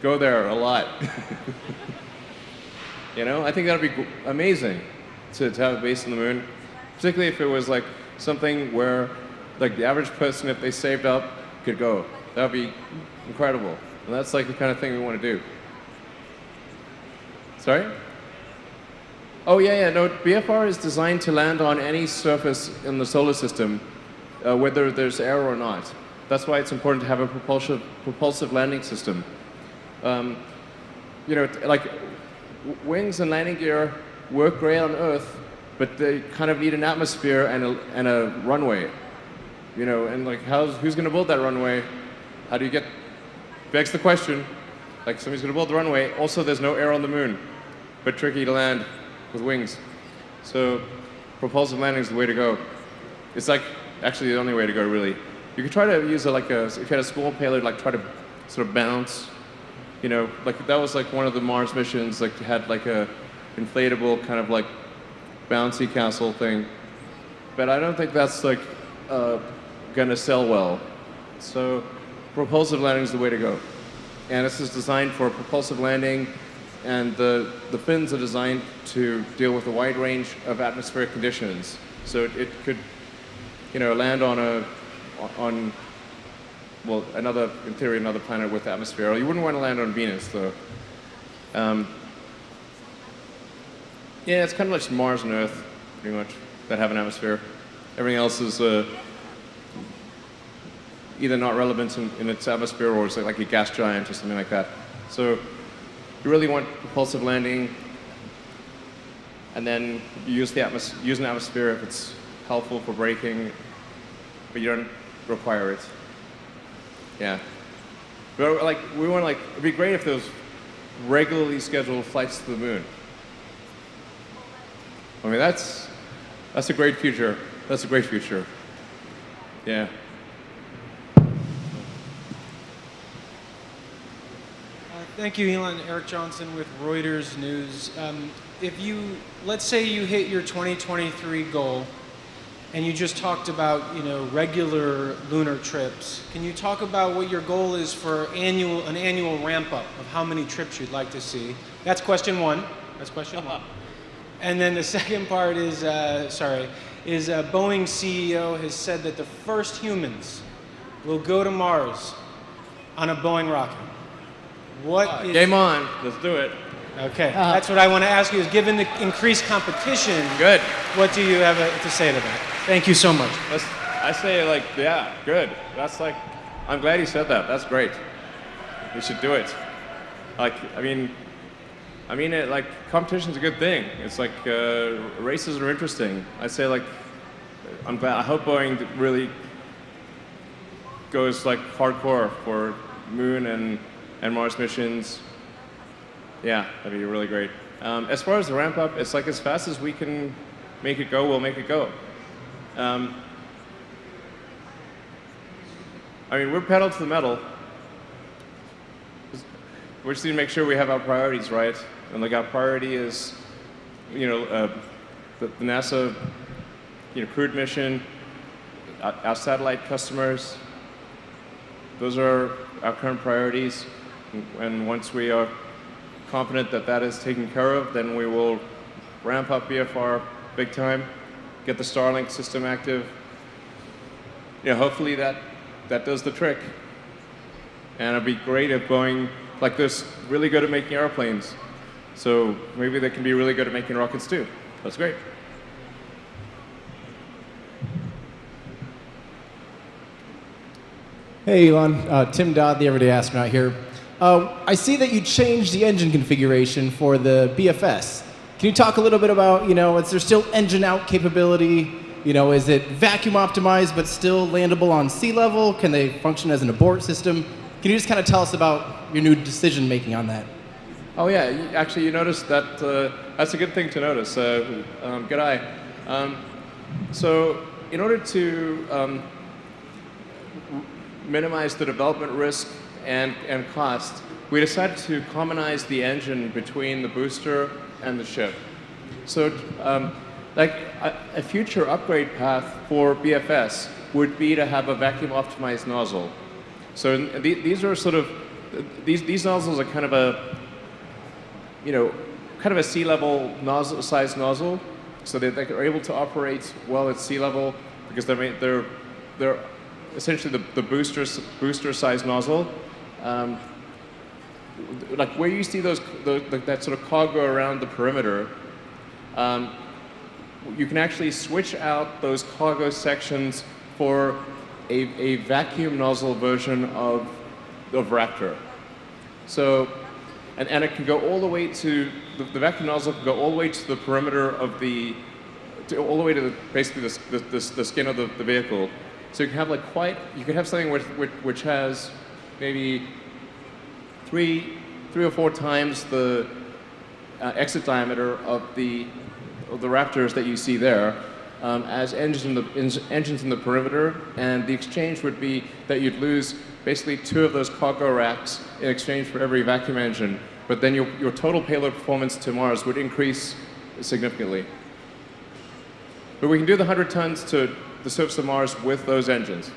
go there a lot. I think that'd be amazing to have a base on the moon, particularly if it was something where the average person, if they saved up, could go. That would be incredible. And that's the kind of thing we want to do. Sorry? Oh yeah. No, BFR is designed to land on any surface in the solar system, whether there's air or not. That's why it's important to have a propulsive landing system. Wings and landing gear work great on Earth, but they kind of need an atmosphere and a runway. Who's going to build that runway? How do you get? Begs the question. Somebody's going to build the runway. Also, there's no air on the moon, but tricky to land with wings. So, propulsive landing is the way to go. It's actually the only way to go, really. You could try to use if you had a small payload, try to sort of bounce. That was one of the Mars missions. Had a inflatable kind of bouncy castle thing. But I don't think that's gonna sell well. So propulsive landing is the way to go. And this is designed for propulsive landing, and the fins are designed to deal with a wide range of atmospheric conditions. So it could, land on in theory, another planet with atmosphere. You wouldn't want to land on Venus, though. Yeah, it's kind of like Mars and Earth, pretty much, that have an atmosphere. Everything else is either not relevant in its atmosphere, or it's like a gas giant or something like that. So you really want propulsive landing, and then you use an atmosphere if it's helpful for braking, but you don't require it. Yeah. But we want it'd be great if there was regularly scheduled flights to the moon. I mean, that's a great future. That's a great future. Yeah. Thank you, Elon. Eric Johnson with Reuters News. Let's say you hit your 2023 goal, and you just talked about, regular lunar trips. Can you talk about what your goal is for an annual ramp up of how many trips you'd like to see? That's question one. And then the second part is, Boeing CEO has said that the first humans will go to Mars on a Boeing rocket. Game on. Let's do it. Okay, that's what I want to ask you, is given the increased competition, good. What do you have to say to that? Thank you so much. I say yeah, good. That's I'm glad you said that. That's great. We should do it. Competition's a good thing. It's races are interesting. I say I'm glad. I hope Boeing really goes hardcore for moon and Mars missions. Yeah, that'd be really great. As far as the ramp up, it's as fast as we can make it go, we'll make it go. We're pedal to the metal. We just need to make sure we have our priorities right. And our priority is, the NASA, crewed mission, our satellite customers. Those are our current priorities. And once we are confident that that is taken care of, then we will ramp up BFR big time, get the Starlink system active. Hopefully that does the trick. And it'd be great if Boeing, like this, really good at making airplanes. So maybe they can be really good at making rockets too. That's great. Hey, Elon. Tim Dodd, the Everyday Astronaut here. I see that you changed the engine configuration for the BFS. Can you talk a little bit about, is there still engine out capability? Is it vacuum optimized but still landable on sea level? Can they function as an abort system? Can you just kind of tell us about your new decision making on that? Oh yeah, actually you noticed that, that's a good thing to notice. Good eye. So in order to minimize the development risk and cost, we decided to commonize the engine between the booster and the ship. So like a future upgrade path for BFS would be to have a vacuum optimized nozzle. So these are sort of, these nozzles are kind of a, kind of a sea level nozzle, size nozzle, so that they're able to operate well at sea level because they're essentially the booster size nozzle. Like where you see that sort of cargo around the perimeter, you can actually switch out those cargo sections for a vacuum nozzle version of Raptor. So, and it can go all the way to, the vacuum nozzle can go all the way to the perimeter of all the way to basically the skin of the vehicle. So you can have you could have something which has maybe three or four times the exit diameter of the Raptors that you see there, as engines in the perimeter, and the exchange would be that you'd lose basically 2 of those cargo racks in exchange for every vacuum engine, but then your total payload performance to Mars would increase significantly. But we can do the 100 tons to the surface of Mars with those engines.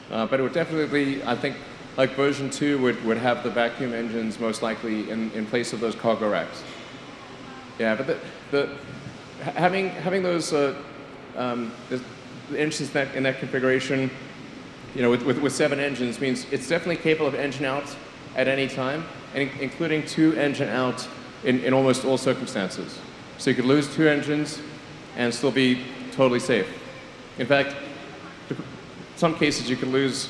But it would definitely, I think, like version 2 would have the vacuum engines most likely in place of those cargo racks. Yeah, but having those the engines in that configuration, with 7 engines means it's definitely capable of engine out at any time, and including 2 engine out in almost all circumstances. So you could lose 2 engines and still be totally safe. In fact, in some cases you could lose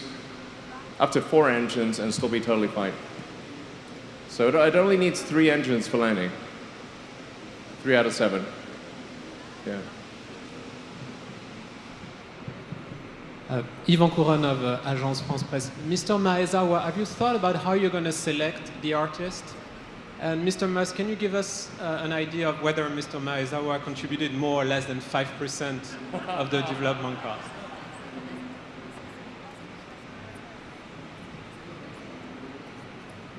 up to 4 engines and still be totally fine. So it only needs 3 engines for landing. 3 out of 7. Yeah. Yvan Couronne of Agence France Presse. Mr. Maezawa, have you thought about how you're going to select the artist? And Mr. Musk, can you give us an idea of whether Mr. Maezawa contributed more or less than 5% of the development cost?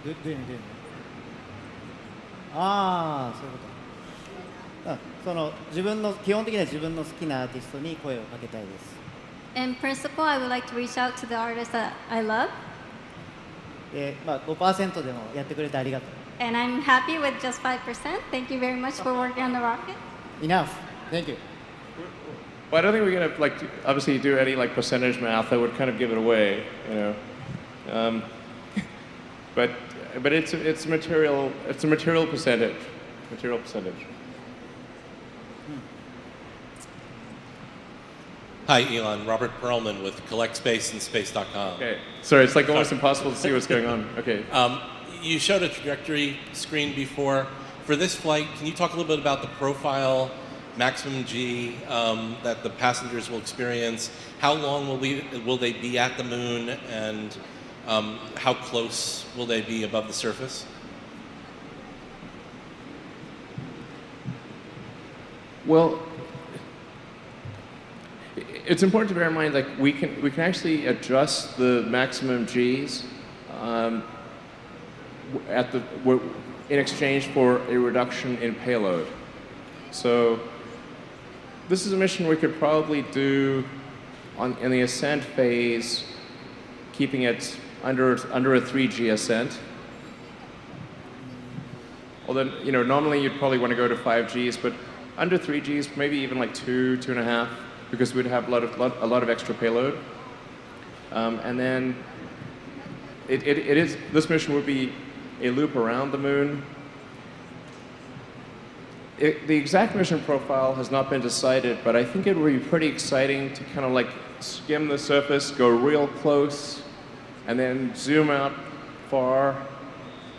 そういうこと。基本的には自分の好きなアーティストに声をかけたいです。In principle, I would like to reach out to the artists that I love. 5% でもやってくれてありがとう。And I'm happy with just 5%. Thank you very much for working on the rocket. Enough. Thank you. Well, I don't think we're gonna obviously do any percentage math that would kind of give it away, but it's a material percentage. Material percentage. Hi, Elon. Robert Perlman with Collect Space and Space.com. Okay. Sorry, it's almost impossible to see what's going on. Okay. You showed a trajectory screen before. For this flight, can you talk a little bit about the profile, maximum G that the passengers will experience? How long will they be at the moon, and how close will they be above the surface? Well, it's important to bear in mind we can actually adjust the maximum Gs in exchange for a reduction in payload. So this is a mission we could probably do in the ascent phase, keeping it under a 3G ascent. Although, normally you'd probably want to go to 5Gs, but under 3Gs, maybe even like 2.5, because we'd have a lot of extra payload. And then this mission would be a loop around the moon. The exact mission profile has not been decided, but I think it would be pretty exciting to kind of like skim the surface, go real close, and then zoom out far,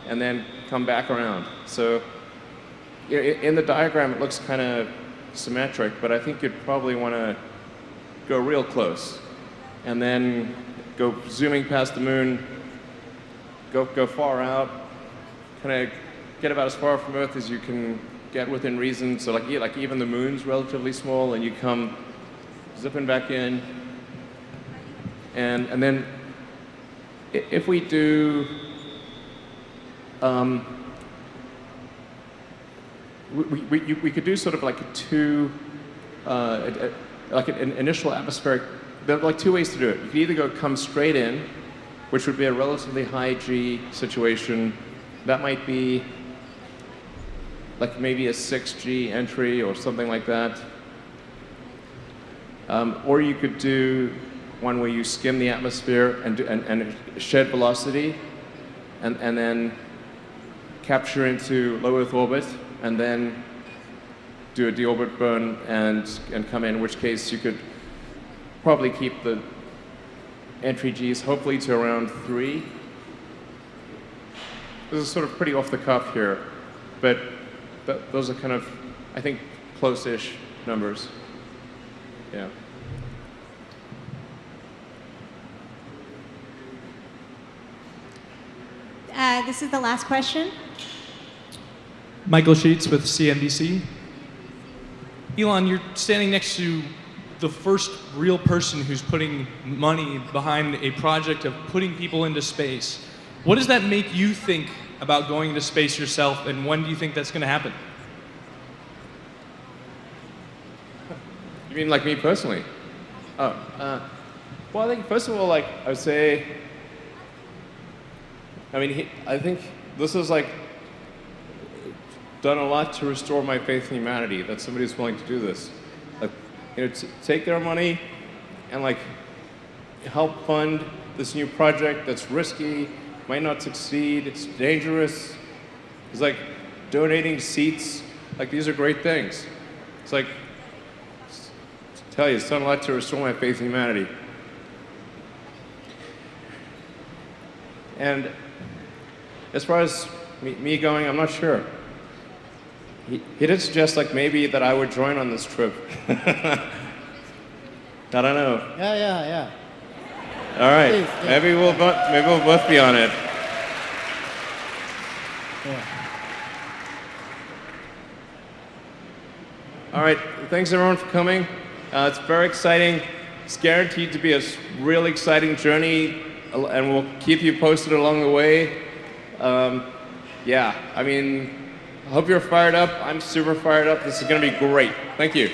and then come back around. So in the diagram, it looks kind of symmetric, but I think you'd probably want to go real close, and then go zooming past the moon, go far out, kind of get about as far from Earth as you can get within reason. So like even the moon's relatively small, and you come zipping back in, and then if we do we could do sort of like an initial atmospheric. There are like two ways to do it. You could either come straight in, which would be a relatively high G situation. That might be like maybe a 6G entry or something like that. Or you could do one where you skim the atmosphere and shed velocity, and then capture into low Earth orbit, and then do a deorbit burn and come in which case you could probably keep the entry Gs hopefully to around 3. This is sort of pretty off the cuff here, but those are kind of, I think, close-ish numbers. Yeah. This is the last question. Michael Sheets with CNBC. Elon, you're standing next to the first real person who's putting money behind a project of putting people into space. What does that make you think about going into space yourself, and when do you think that's going to happen? You mean like me personally? Oh, well, I think first of all, like I would say, I think this is like done a lot to restore my faith in humanity, that somebody's willing to do this. Like, take their money and like help fund this new project that's risky, might not succeed, it's dangerous. It's like donating seats. Like, these are great things. It's like, I tell you, it's done a lot to restore my faith in humanity. And as far as me going, I'm not sure. He did suggest like maybe that I would join on this trip. I don't know. Yeah. All right, Please, yeah. maybe we'll both be on it. Yeah. All right, thanks everyone for coming. It's very exciting. It's guaranteed to be a really exciting journey, and we'll keep you posted along the way. Yeah, I hope you're fired up. I'm super fired up. This is going to be great. Thank you.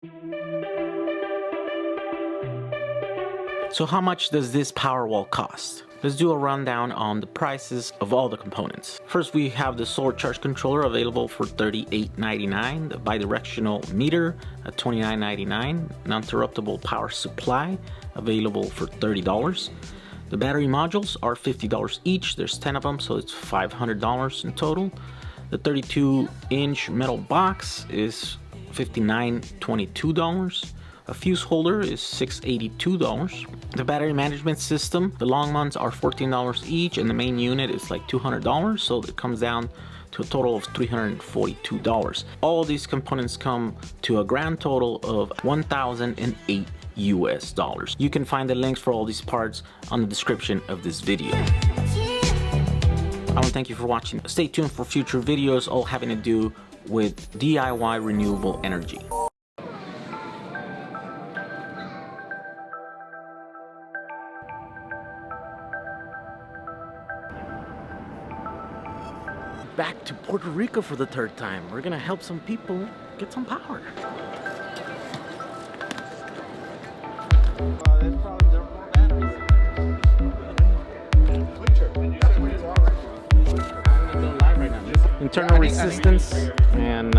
So how much does this Powerwall cost? Let's do a rundown on the prices of all the components. First, we have the solar charge controller available for $38.99, the bidirectional meter at $29.99, non-interruptible power supply available for $30. The battery modules are $50 each. There's 10 of them, so it's $500 in total. The 32-inch metal box is $59.22. A fuse holder is $682. The battery management system, the long ones are $14 each, and the main unit is like $200, so it comes down to a total of $342. All of these components come to a grand total of $1,008 US dollars. You can find the links for all these parts on the description of this video. I want to thank you for watching. Stay tuned for future videos all having to do with DIY renewable energy. Back to Puerto Rico for the third time. We're gonna help some people get some power. Internal resistance and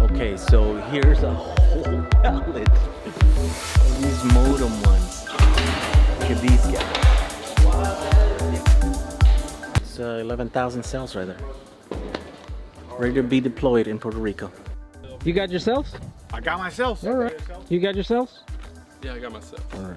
okay, so here's a whole pallet of these modem ones. Look at these guys. It's 11,000 cells right there. Ready to be deployed in Puerto Rico. You got yourselves? I got myself. All right. You got yourselves? Yeah, I got myself. All right.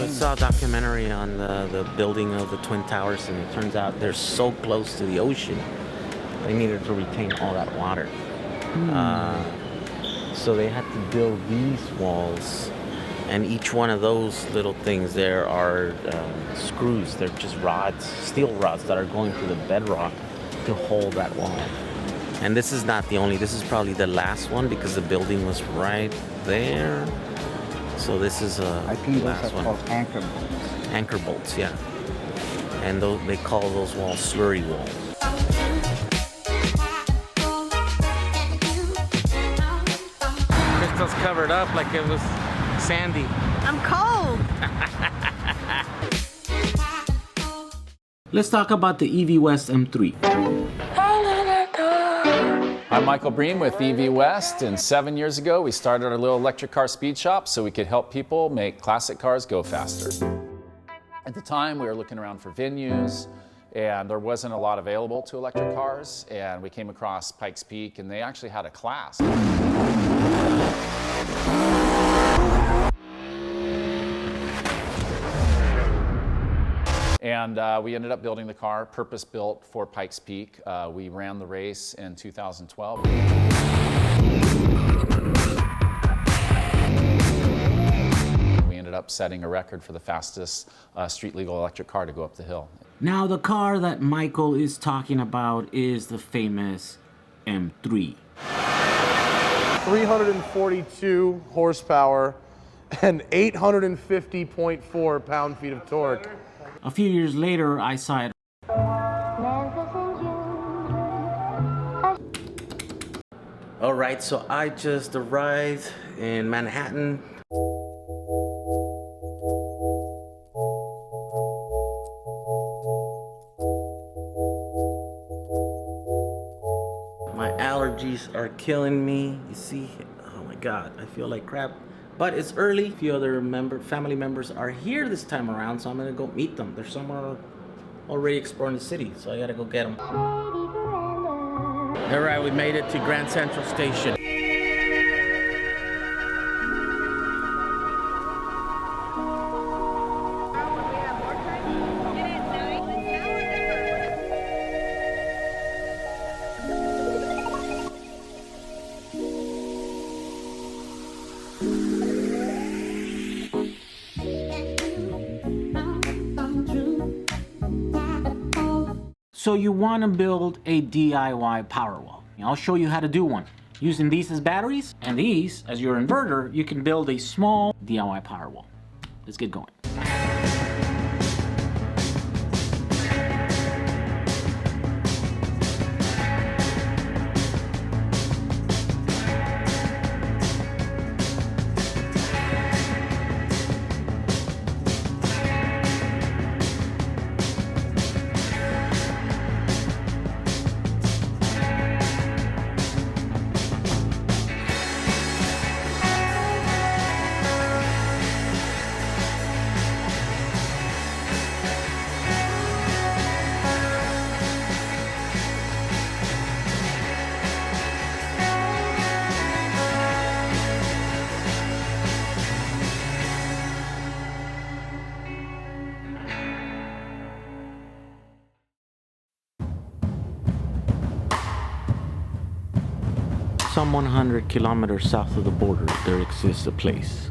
I saw a documentary on the building of the Twin Towers, and it turns out they're so close to the ocean, they needed to retain all that water. So they had to build these walls, and each one of those little things there are screws. They're just rods, steel rods that are going through the bedrock to hold that wall. And this is not the only, this is probably the last one because the building was right there. So this is I think those are called anchor bolts. Anchor bolts, yeah. And they call those walls slurry walls. Crystal's covered up like it was sandy. I'm cold. Let's talk about the EV West M3. I'm Michael Breen with EV West, and 7 years ago we started our little electric car speed shop so we could help people make classic cars go faster. At the time we were looking around for venues, and there wasn't a lot available to electric cars, and we came across Pikes Peak, and they actually had a class. And we ended up building the car, purpose-built for Pikes Peak. We ran the race in 2012. We ended up setting a record for the fastest street-legal electric car to go up the hill. Now the car that Michael is talking about is the famous M3. 342 horsepower and 850.4 pound-feet of torque. A few years later, I saw it. All right, so I just arrived in Manhattan. My allergies are killing me. You see, oh my God, I feel like crap. But it's early. A few other family members are here this time around, so I'm gonna go meet them. They're somewhere already exploring the city, so I gotta go get them. All right, we made it to Grand Central Station. So you want to build a DIY Powerwall. I'll show you how to do one. Using these as batteries and these as your inverter, you can build a small DIY Powerwall. Let's get going. Some 100 kilometers south of the border, there exists a place.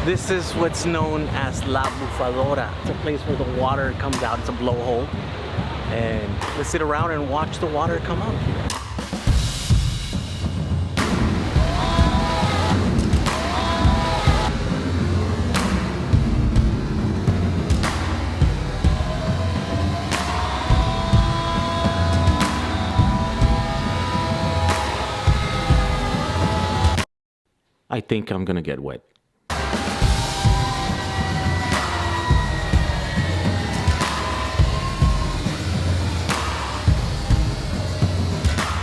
This is what's known as La Bufadora. It's a place where the water comes out. It's a blowhole. And let's sit around and watch the water come out here. I think I'm gonna get wet.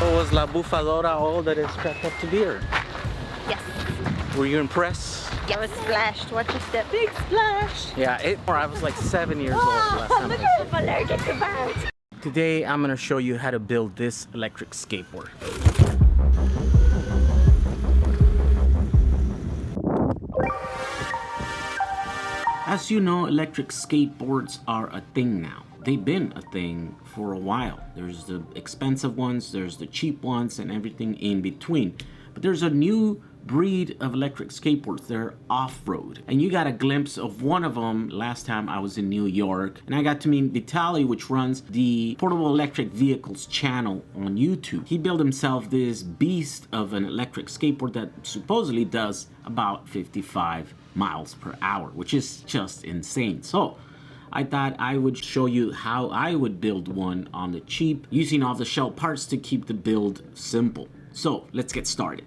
Was La Bufadora all that it's cracked up to be? Or? Yes. Were you impressed? I was splashed. Watch your step. Big splash. Yeah, I was like 7 years old last time I I'm allergic to bats. Today I'm gonna show you how to build this electric skateboard. As you know, electric skateboards are a thing now. They've been a thing for a while. There's the expensive ones, there's the cheap ones, and everything in between. But there's a new breed of electric skateboards. They're off-road. And you got a glimpse of one of them last time I was in New York. And I got to meet Vitaly, which runs the Portable Electric Vehicles channel on YouTube. He built himself this beast of an electric skateboard that supposedly does about 55 miles per hour, which is just insane. So I thought I would show you how I would build one on the cheap, using off-the-shelf parts to keep the build simple. So let's get started.